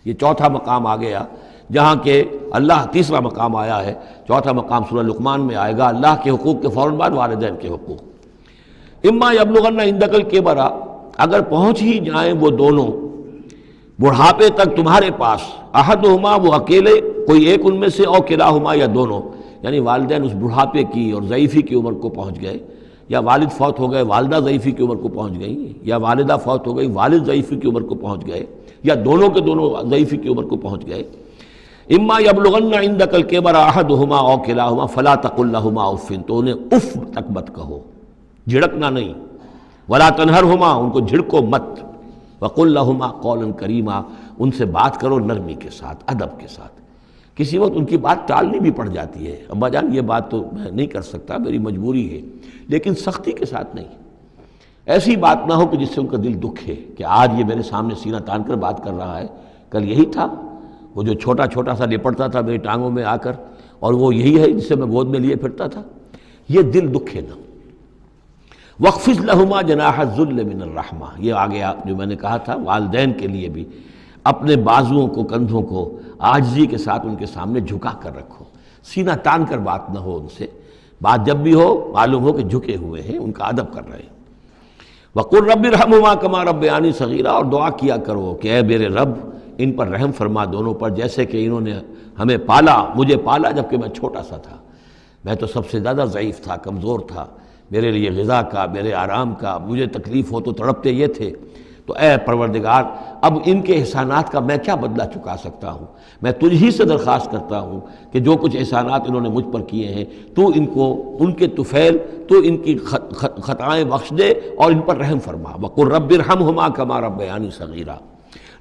یہ چوتھا مقام آ گیا، جہاں کہ اللہ، تیسرا مقام آیا ہے، چوتھا مقام سورہ لقمان میں آئے گا، اللہ کے حقوق کے فوراً بعد والدین کے حقوق۔ اما یبلغن عندک الکبر، اگر پہنچ ہی جائیں وہ دونوں بڑھاپے تک تمہارے پاس، احدہما، وہ اکیلے، کوئی ایک ان میں سے، او کلاہما، یا دونوں، یعنی والدین اس بڑھاپے کی اور ضعیفی کی عمر کو پہنچ گئے، یا والد فوت ہو گئے، والدہ ضعیفی کی عمر کو پہنچ گئی، یا والدہ فوت ہو گئی، والد ضعیفی کی عمر کو پہنچ گئے، یا دونوں کے دونوں ضعیفی کی عمر کو پہنچ گئے۔ اما یبلغن عندک الکبر احدہما او کلاہما فلا تقل لہما اف، تو انہیں اف تک مت کہو، جھڑکنا نہیں، ولا تنہرہما، ان کو جھڑکو مت، وقل لہما قولا کریما، ان سے بات کرو نرمی کے ساتھ، ادب کے ساتھ۔ کسی وقت ان کی بات ٹالنی بھی پڑ جاتی ہے، ابا جان یہ بات تو میں نہیں کر سکتا، میری مجبوری ہے، لیکن سختی کے ساتھ نہیں۔ ایسی بات نہ ہو کہ جس سے ان کا دل دکھے کہ آج یہ میرے سامنے سینہ تان کر بات کر رہا ہے، کل یہی تھا وہ جو چھوٹا چھوٹا سا لپٹتا تھا میری ٹانگوں میں آ کر، اور وہ یہی ہے جسے میں گود میں لیے پھرتا تھا، یہ دل دکھے نہ۔ وَاخْفِضْ لَهُمَا جَنَاحَ الذُّلِّ مِنَ الرَّحْمَةِ، یہ آ گیا جو میں نے کہا تھا، والدین کے لیے بھی اپنے بازوؤں کو، کندھوں کو عاجزی کے ساتھ ان کے سامنے جھکا کر رکھو، سینہ تان کر بات نہ ہو ان سے، بات جب بھی ہو معلوم ہو کہ جھکے ہوئے ہیں، ان کا ادب کر رہے ہیں۔ وَقُلْ رَبِّ ارْحَمْهُمَا كَمَا رَبَّيَانِي صَغِيرًا، اور دعا کیا کرو کہ اے میرے رب ان پر رحم فرما دونوں پر، جیسے کہ انہوں نے ہمیں پالا، مجھے پالا جبکہ میں چھوٹا سا تھا، میں تو سب سے زیادہ ضعیف تھا، کمزور تھا، میرے لیے غذا کا، میرے آرام کا، مجھے تکلیف ہو تو تڑپتے یہ تھے، تو اے پروردگار اب ان کے احسانات کا میں کیا بدلہ چکا سکتا ہوں، میں تجھ ہی سے درخواست کرتا ہوں کہ جو کچھ احسانات انہوں نے مجھ پر کیے ہیں تو ان کو، ان کے طفیل، تو ان کی خطائیں بخش دے اور ان پر رحم فرما۔ وَقُلْ رَبِّ ارْحَمْهُمَا كَمَا رَبَّيَانِي صَغِيرًا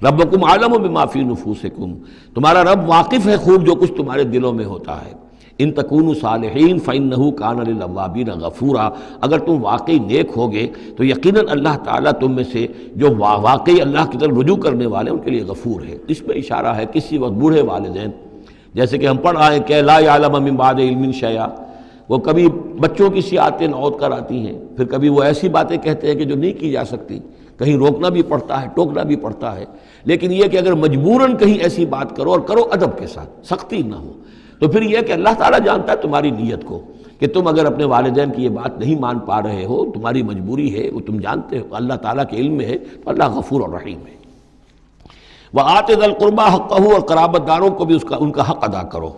رَبُّكُمْ أَعْلَمُ بِمَا فِي نُفُوسِكُمْ، تمہارا رب واقف ہے خوب جو کچھ تمہارے دلوں میں ہوتا ہے۔ ان تکونوا صالحین فإنہ کان للأوابین غفورا، اگر تم واقعی نیک ہوگے تو یقیناً اللہ تعالیٰ تم میں سے جو واقعی اللہ کی طرف رجوع کرنے والے ان کے لیے غفور ہے۔ اس میں اشارہ ہے کسی وقت بوڑھے والدین، جیسے کہ ہم پڑھ آئے کہ لا یعلم من بعد علم شیئا، وہ کبھی بچوں کی سی آتے نوت کر آتی ہیں، پھر کبھی وہ ایسی باتیں کہتے ہیں کہ جو نہیں کی جا سکتی، کہیں روکنا بھی پڑتا ہے، ٹوکنا بھی پڑتا ہے، لیکن یہ کہ اگر مجبوراً کہیں ایسی بات کرو اور کرو ادب کے ساتھ، سختی نہ ہو، تو پھر یہ کہ اللہ تعالیٰ جانتا ہے تمہاری نیت کو، کہ تم اگر اپنے والدین کی یہ بات نہیں مان پا رہے ہو، تمہاری مجبوری ہے، وہ تم جانتے ہو، اللہ تعالیٰ کے علم میں ہے، تو اللہ غفور اور رحیم ہے۔ وَآتِ ذَا الْقُرْبَىٰ حَقَّهُ، اور قرابت داروں کو بھی ان کا حق ادا کرو،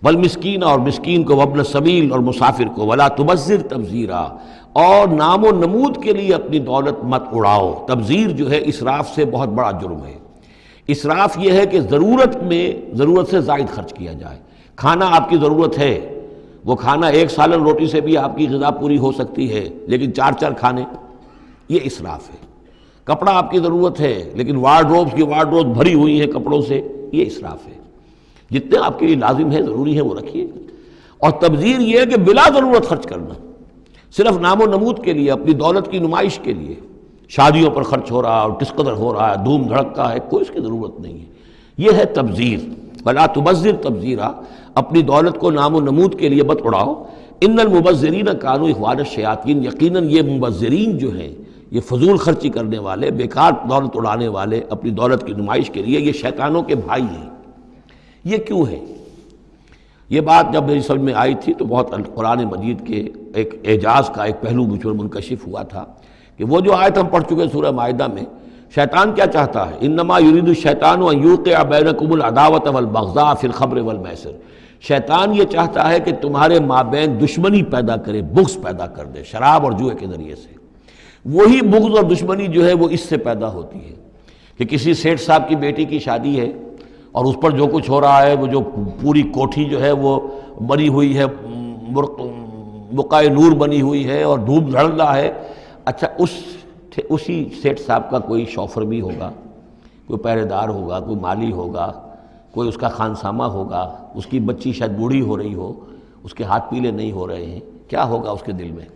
والمسکین، اور مسکین کو، وابن السبیل، اور مسافر کو، ولا تبذر تبذیرا، اور نام و نمود کے لیے اپنی دولت مت اڑاؤ۔ تبذیر جو ہے اسراف سے بہت بڑا جرم ہے۔ اسراف یہ ہے کہ ضرورت میں ضرورت سے زائد خرچ کیا جائے۔ کھانا آپ کی ضرورت ہے، وہ کھانا ایک سالن روٹی سے بھی آپ کی غذا پوری ہو سکتی ہے، لیکن 4 کھانے، یہ اسراف ہے۔ کپڑا آپ کی ضرورت ہے لیکن وارڈروب بھری ہوئی ہیں کپڑوں سے، یہ اسراف ہے۔ جتنے آپ کے لیے لازم ہے، ضروری ہے، وہ رکھیے۔ اور تبذیر یہ ہے کہ بلا ضرورت خرچ کرنا، صرف نام و نمود کے لیے، اپنی دولت کی نمائش کے لیے، شادیوں پر خرچ ہو رہا ہے اور کس قدر ہو رہا ہے، دھوم دھڑکا ہے، کوئی اس کی ضرورت نہیں ہے۔ یہ ہے تبذیر۔ ولا تبذر تبذیرا، اپنی دولت کو نام و نمود کے لیے مت اڑاؤ۔ ان المبذرین کانوا اخوان الشیاطین، یقیناً یہ مبذرین جو ہیں، یہ فضول خرچی کرنے والے، بیکار دولت اڑانے والے، اپنی دولت کی نمائش کے لیے، یہ شیطانوں کے بھائی ہیں۔ یہ کیوں ہے؟ یہ بات جب میری سمجھ میں آئی تھی تو بہت قرآن مجید کے ایک اعجاز کا ایک پہلو مجھ پر منکشف ہوا تھا کہ وہ جو آیت ہم پڑھ چکے سورہ مائدہ میں، شیطان کیا چاہتا ہے؟ انما یرید الشیطان ان یوقع بینکم العداوۃ والبغضاء فی الخمر والمیسر، شیطان یہ چاہتا ہے کہ تمہارے مابین دشمنی پیدا کرے، بغض پیدا کر دے شراب اور جوئے کے ذریعے سے۔ وہی بغض اور دشمنی جو ہے وہ اس سے پیدا ہوتی ہے کہ کسی سیٹھ صاحب کی بیٹی کی شادی ہے اور اس پر جو کچھ ہو رہا ہے، وہ جو پوری کوٹھی جو ہے وہ بنی ہوئی ہے، بقائے نور بنی ہوئی ہے اور دھوپ دھڑ رہا ہے۔ اچھا، اسی سیٹھ صاحب کا کوئی شوفر بھی ہوگا، کوئی پہرے دار ہوگا، کوئی مالی ہوگا، کوئی اس کا خانسامہ ہوگا، اس کی بچی شاید بوڑھی ہو رہی ہو، اس کے ہاتھ پیلے نہیں ہو رہے ہیں، کیا ہوگا اس کے دل میں؟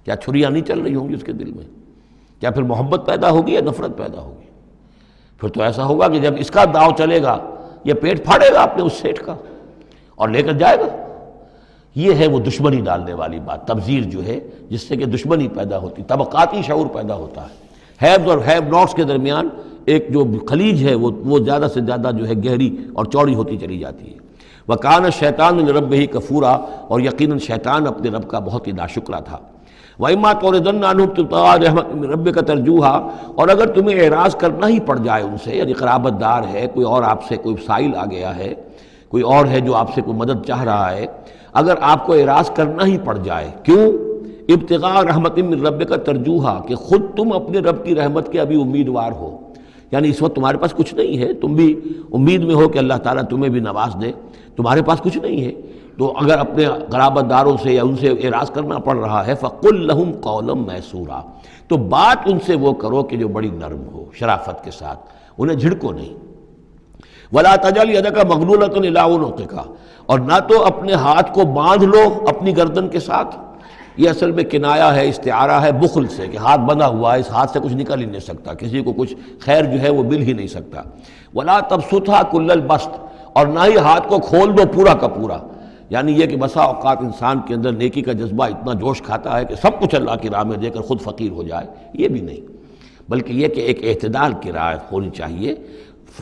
کیا چھریاں نہیں چل رہی ہوں گی اس کے دل میں؟ کیا پھر محبت پیدا ہوگی یا نفرت پیدا ہوگی؟ پھر تو ایسا ہوگا کہ جب اس کا داؤ چلے گا، یہ پیٹ پھاڑے گا اپنے اس سیٹھ کا اور لے کر جائے گا۔ یہ ہے وہ دشمنی ڈالنے والی بات، تبذیر جو ہے، جس سے کہ دشمنی پیدا ہوتی، طبقاتی شعور پیدا ہوتا ہے، ہیوز اور ہیو ناٹس کے درمیان ایک جو خلیج ہے وہ زیادہ سے زیادہ جو ہے گہری اور چوڑی ہوتی چلی جاتی ہے۔ وَكَانَ الشَّيْطَانُ لِرَبِّهِ كَفُورًا، اور یقیناً شیطان اپنے رب کا بہت ہی ناشکرا تھا۔ وَإِمَّا تُعْرِضَنَّ عَنْهُمْ ابْتِغَاءَ رَحْمَةٍ مِّن رَّبِّكَ تَرْجُوهَا، اور اگر تمہیں اعراض کرنا ہی پڑ جائے ان سے، یعنی قرابت دار ہے، کوئی اور آپ سے کوئی سائل آ گیا ہے، کوئی اور ہے جو آپ سے کوئی مدد چاہ رہا ہے، اگر آپ کو اعراض کرنا ہی پڑ جائے، کیوں؟ ابتغاء رحمت من ربک ترجوہا، کہ خود تم اپنے رب کی رحمت کے ابھی امیدوار ہو، یعنی اس وقت تمہارے پاس کچھ نہیں ہے، تم بھی امید میں ہو کہ اللہ تعالیٰ تمہیں بھی نواز دے، تمہارے پاس کچھ نہیں ہے، تو اگر اپنے قرابت داروں سے یا ان سے اعراض کرنا پڑ رہا ہے، فَقُلْ لَهُمْ قَوْلًا مَيْسُورًا، تو بات ان سے وہ کرو کہ جو بڑی نرم ہو، شرافت کے ساتھ، انہیں جھڑکو نہیں۔ وَلَا تَجْعَلْ يَدَكَ مَغْلُولَةً إِلَىٰ عُنُقِكَ، اور نہ تو اپنے ہاتھ کو باندھ لو اپنی گردن کے ساتھ، یہ اصل میں کنایا ہے، استعارہ ہے بخل سے، کہ ہاتھ بندھا ہوا ہے، اس ہاتھ سے کچھ نکل ہی نہیں سکتا، کسی کو کچھ خیر جو ہے وہ مل ہی نہیں سکتا۔ وَلَا تَبْسُطْهَا كُلَّ الْبَسْطِ، اور نہ ہی ہاتھ کو کھول دو پورا کا پورا، یعنی یہ کہ بسا اوقات انسان کے اندر نیکی کا جذبہ اتنا جوش کھاتا ہے کہ سب کچھ اللہ کی راہ میں دے کر خود فقیر ہو جائے، یہ بھی نہیں، بلکہ یہ کہ ایک اعتدال کی رعایت ہونی چاہیے۔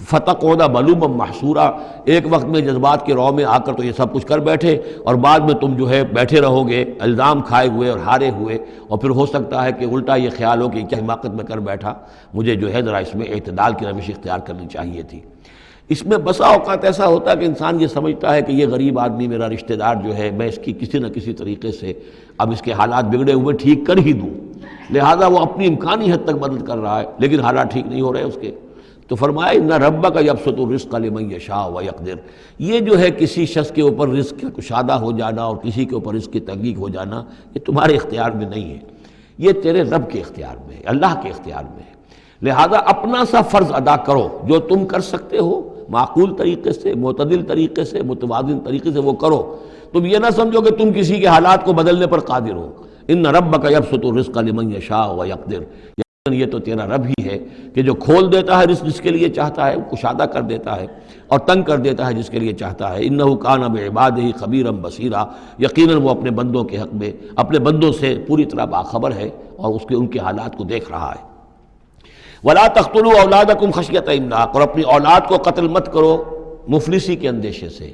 فَتَقْعُدَ مَلُومًا مَحْسُورًا، ایک وقت میں جذبات کے رو میں آ کر تو یہ سب کچھ کر بیٹھے اور بعد میں تم جو ہے بیٹھے رہو گے الزام کھائے ہوئے اور ہارے ہوئے، اور پھر ہو سکتا ہے کہ الٹا یہ خیال ہو کہ کیا حماقت میں کر بیٹھا، مجھے جو ہے ذرا اس میں اعتدال کی روش اختیار کرنی چاہیے تھی۔ اس میں بسا اوقات ایسا ہوتا ہے کہ انسان یہ سمجھتا ہے کہ یہ غریب آدمی میرا رشتہ دار جو ہے، میں اس کی کسی نہ کسی طریقے سے اب اس کے حالات بگڑے ہوئے ٹھیک کر ہی دوں، لہٰذا وہ اپنی امکانی حد تک مدد کر رہا ہے، لیکن حالات ٹھیک نہیں ہو رہے اس کے، تو فرمایا ان ربک یبسط الرزق لمن یشاء ویقدر، یہ جو ہے کسی شخص کے اوپر رزق کا کشادہ ہو جانا اور کسی کے اوپر رزق کی تحقیق ہو جانا، یہ تمہارے اختیار میں نہیں ہے، یہ تیرے رب کے اختیار میں ہے، اللہ کے اختیار میں ہے، لہذا اپنا سا فرض ادا کرو جو تم کر سکتے ہو، معقول طریقے سے، معتدل طریقے سے، متوازن طریقے سے وہ کرو، تم یہ نہ سمجھو کہ تم کسی کے حالات کو بدلنے پر قادر ہو۔ ان ربک یبسط الرزق لمن یشاء ویقدر، یہ تو تیرا رب ہی ہے کہ جو کھول دیتا ہے رزق جس کے لیے چاہتا ہے، کشادہ کر دیتا ہے اور تنگ کر دیتا ہے جس کے لیے چاہتا ہے۔ انہ کان بعبادہ خبیرا بصیرا، یقیناً وہ اپنے بندوں کے حق میں اپنے بندوں سے پوری طرح باخبر ہے اور ان کے حالات کو دیکھ رہا ہے۔ ولا تقتلوا اولادکم خشیۃ املاق، اور اپنی اولاد کو قتل مت کرو مفلسی کے اندیشے سے۔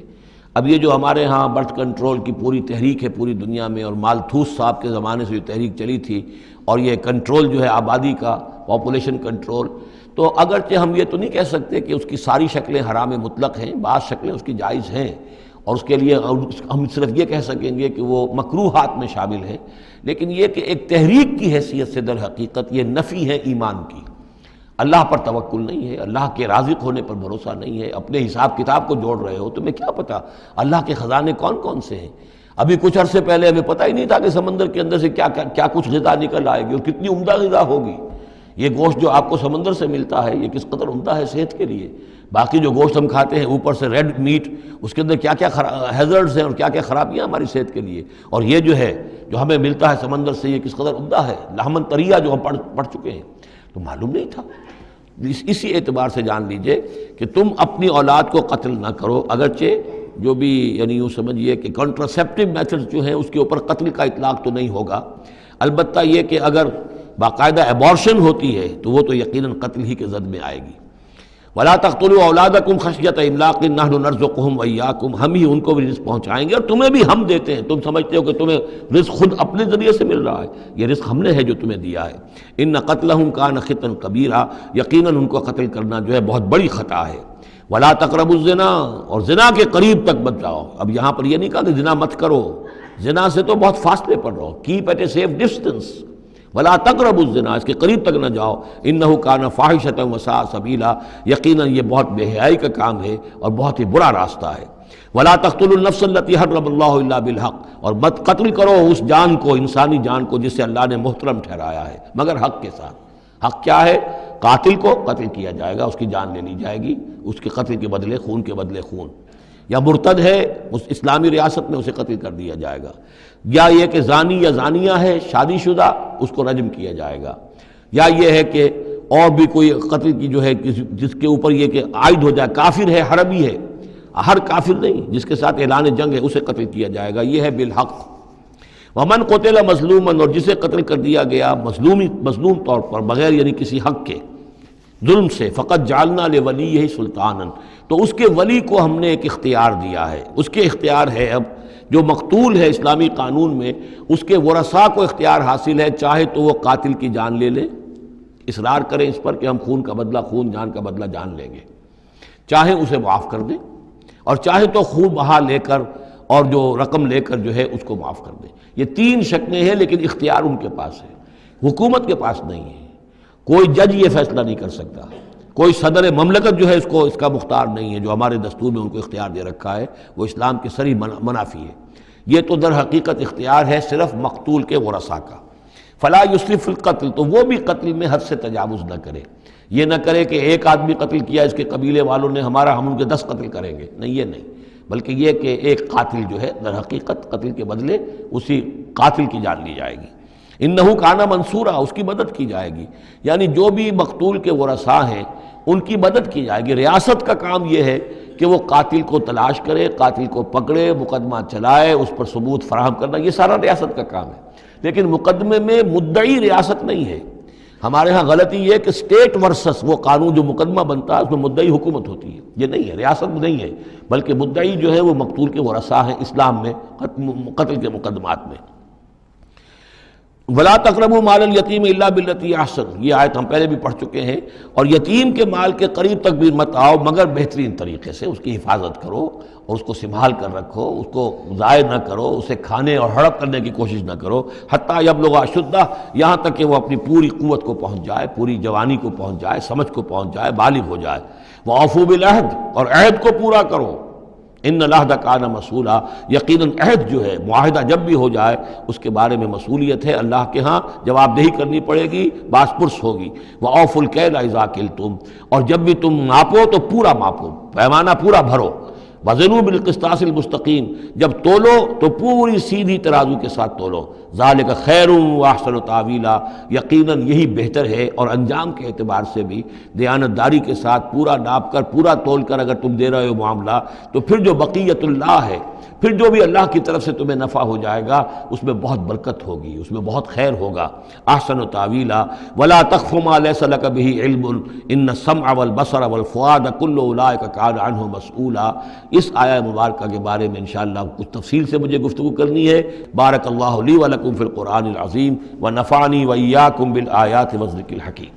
اب یہ جو ہمارے ہاں برتھ کنٹرول کی پوری تحریک ہے پوری دنیا میں، اور مالتھوس صاحب کے زمانے سے جو تحریک چلی تھی، اور یہ کنٹرول جو ہے آبادی کا، پاپولیشن کنٹرول، تو اگرچہ ہم یہ تو نہیں کہہ سکتے کہ اس کی ساری شکلیں حرام مطلق ہیں، بعض شکلیں اس کی جائز ہیں، اور اس کے لیے ہم صرف یہ کہہ سکیں گے کہ وہ مکروہات میں شامل ہے، لیکن یہ کہ ایک تحریک کی حیثیت سے در حقیقت یہ نفی ہے ایمان کی۔ اللہ پر توکل نہیں ہے، اللہ کے رازق ہونے پر بھروسہ نہیں ہے، اپنے حساب کتاب کو جوڑ رہے ہو، تمہیں کیا پتا اللہ کے خزانے کون کون سے ہیں؟ ابھی کچھ عرصے پہلے ہمیں پتہ ہی نہیں تھا کہ سمندر کے اندر سے کیا کچھ غذا نکل آئے گی اور کتنی عمدہ غذا ہوگی۔ یہ گوشت جو آپ کو سمندر سے ملتا ہے یہ کس قدر عمدہ ہے صحت کے لیے، باقی جو گوشت ہم کھاتے ہیں اوپر سے ریڈ میٹ، اس کے اندر کیا کیا ہیزرڈز ہیں اور کیا کیا خرابیاں ہماری صحت کے لیے، اور یہ جو ہے جو ہمیں ملتا ہے سمندر سے یہ کس قدر عمدہ ہے، لحمن طریہ جو ہم پڑھ چکے ہیں، تو معلوم نہیں تھا۔ اسی اعتبار سے جان لیجئے کہ تم اپنی اولاد کو قتل نہ کرو، اگرچہ جو بھی یعنی یوں سمجھیے کہ کنٹراسیپٹیو میتھڈز جو ہیں اس کے اوپر قتل کا اطلاق تو نہیں ہوگا، البتہ یہ کہ اگر باقاعدہ ایبارشن ہوتی ہے تو وہ تو یقیناً قتل ہی کے زد میں آئے گی۔ وَلَا تَقْتُلُوا أَوْلَادَكُمْ خَشْيَةَ إِمْلَاقٍ نَحْنُ نَرْزُقُهُمْ وَإِيَّاكُمْ، ہم ہی ان کو بھی رزق پہنچائیں گے اور تمہیں بھی ہم دیتے ہیں، تم سمجھتے ہو کہ تمہیں رزق خود اپنے ذریعے سے مل رہا ہے، یہ رزق ہم نے ہے جو تمہیں دیا ہے۔ إِنَّ قَتْلَهُمْ كَانَ خِطًا كَبِيرًا، یقیناً ان کو قتل کرنا جو ہے بہت بڑی خطا ہے۔ وَلَا تَقْرَبُوا الزِّنَا، اور زنا کے قریب تک مت جاؤ۔ اب یہاں پر یہ نہیں کہا کہ زنا مت کرو، زنا سے تو بہت فاصلے پر رہو، keep at a safe distance. وَلَا تَقْرَبُوا الزِّنَا، اس کے قریب تک نہ جاؤ، إِنَّهُ كَانَ فَاحِشَةً وَسَاءَ سَبِيلًا، یقیناً یہ بہت بے حیائی کا کام ہے اور بہت ہی برا راستہ ہے۔ وَلَا تَقْتُلُوا النَّفْسَ الَّتِي حَرَّمَ اللَّهُ إِلَّا بِالْحَقِّ، اور مت قتل کرو اس جان کو، انسانی جان کو جسے اللہ نے محترم ٹھہرایا ہے مگر حق کے ساتھ۔ حق کیا ہے؟ قاتل کو قتل کیا جائے گا، اس کی جان لے لی جائے گی، اس کے قتل کے بدلے خون کے بدلے خون، یا مرتد ہے اس اسلامی ریاست میں اسے قتل کر دیا جائے گا، یا یہ کہ زانی یا زانیہ ہے شادی شدہ اس کو رجم کیا جائے گا، یا یہ ہے کہ اور بھی کوئی قتل کی جو ہے جس کے اوپر یہ کہ عائد ہو جائے، کافر ہے حربی ہے، ہر کافر نہیں، جس کے ساتھ اعلان جنگ ہے اسے قتل کیا جائے گا، یہ ہے بالحق۔ ومن قتل مظلوما، اور جسے قتل کر دیا گیا مظلوم طور پر بغیر یعنی کسی حق کے ظلم سے، فقط جعلنا لولیہ سلطانا، تو اس کے ولی کو ہم نے ایک اختیار دیا ہے، اس کے اختیار ہے اب جو مقتول ہے اسلامی قانون میں اس کے ورثاء کو اختیار حاصل ہے، چاہے تو وہ قاتل کی جان لے لیں، اصرار کریں اس پر کہ ہم خون کا بدلہ خون، جان کا بدلہ جان لیں گے، چاہے اسے معاف کر دیں، اور چاہے تو خون بہا لے کر اور جو رقم لے کر جو ہے اس کو معاف کر دیں۔ یہ تین شکلیں ہیں، لیکن اختیار ان کے پاس ہے، حکومت کے پاس نہیں ہے، کوئی جج یہ فیصلہ نہیں کر سکتا، کوئی صدر مملکت جو ہے اس کا مختار نہیں ہے، جو ہمارے دستور میں ان کو اختیار دے رکھا ہے وہ اسلام کے صریح منافی ہے۔ یہ تو در حقیقت اختیار ہے صرف مقتول کے ورثاء کا۔ فلا یسرف فی القتل، تو وہ بھی قتل میں حد سے تجاوز نہ کرے، یہ نہ کرے کہ ایک آدمی قتل کیا اس کے قبیلے والوں نے ہم ان کے 10 قتل کریں گے، نہیں، یہ نہیں، بلکہ یہ کہ ایک قاتل جو ہے در حقیقت قتل کے بدلے اسی قاتل کی جان لی جائے گی۔ انہو کانا منصورا، اس کی مدد کی جائے گی، یعنی جو بھی مقتول کے ورثاء ہیں ان کی مدد کی جائے گی۔ ریاست کا کام یہ ہے کہ وہ قاتل کو تلاش کرے، قاتل کو پکڑے، مقدمہ چلائے، اس پر ثبوت فراہم کرنا، یہ سارا ریاست کا کام ہے، لیکن مقدمے میں مدعی ریاست نہیں ہے۔ ہمارے ہاں غلطی یہ ہے کہ اسٹیٹ ورسس وہ قانون جو مقدمہ بنتا ہے اس میں مدعی حکومت ہوتی ہے، یہ نہیں ہے، ریاست نہیں ہے، بلکہ مدعی جو ہے وہ مقتول کے ورثاء ہیں اسلام میں قتل کے مقدمات میں۔ وَلَا تَقْرَبُوا مَالَ الْيَتِيمِ إِلَّا بِالَّتِي أَحْسَنُ، یہ آیت ہم پہلے بھی پڑھ چکے ہیں، اور یتیم کے مال کے قریب تک بھی مت آؤ مگر بہترین طریقے سے، اس کی حفاظت کرو اور اس کو سنبھال کر رکھو، اس کو ضائع نہ کرو، اسے کھانے اور ہڑپ کرنے کی کوشش نہ کرو، حتیٰ یبلغ اشدہ، یہاں تک کہ وہ اپنی پوری قوت کو پہنچ جائے، پوری جوانی کو پہنچ جائے، سمجھ کو پہنچ جائے، بالغ ہو جائے۔ وَأَوْفُوا بِالْعَهْدِ، اور عہد کو پورا کرو، ان العہد کان مسئولا، یقیناً عہد جو ہے معاہدہ جب بھی ہو جائے اس کے بارے میں مسئولیت ہے، اللہ کے ہاں جواب دہی کرنی پڑے گی، باس پرس ہوگی۔ وَأَوْفُوا الْكَيْلَ إِذَا كِلْتُمْ، اور جب بھی تم ناپو تو پورا ماپو، پیمانہ پورا بھرو۔ وَزِنُوا بِالْقِسْطَاسِ الْمُسْتَقِيمِ، جب تولو تو پوری سیدھی ترازو کے ساتھ تولو۔ ذَلِكَ خَيْرٌ وَأَحْسَنُ تَأْوِيلًا، یقیناً یہی بہتر ہے، اور انجام کے اعتبار سے بھی دیانتداری کے ساتھ پورا ناپ کر پورا تول کر اگر تم دے رہے ہو معاملہ، تو پھر جو بقیت اللہ ہے، پھر جو بھی اللہ کی طرف سے تمہیں نفع ہو جائے گا اس میں بہت برکت ہوگی، اس میں بہت خیر ہوگا۔ احسن تاویلا ولا تخف ما ليس لك به علم ان السمع والبصر والفؤاد كل اولئك كان عنه مسؤولا۔ اس آیہ مبارکہ کے بارے میں انشاءاللہ کچھ تفصیل سے مجھے گفتگو کرنی ہے۔ بارک اللہ لی ولکم فی القرآن العظیم ونفعنی وإیاکم بالآیات والذکر الحکیم۔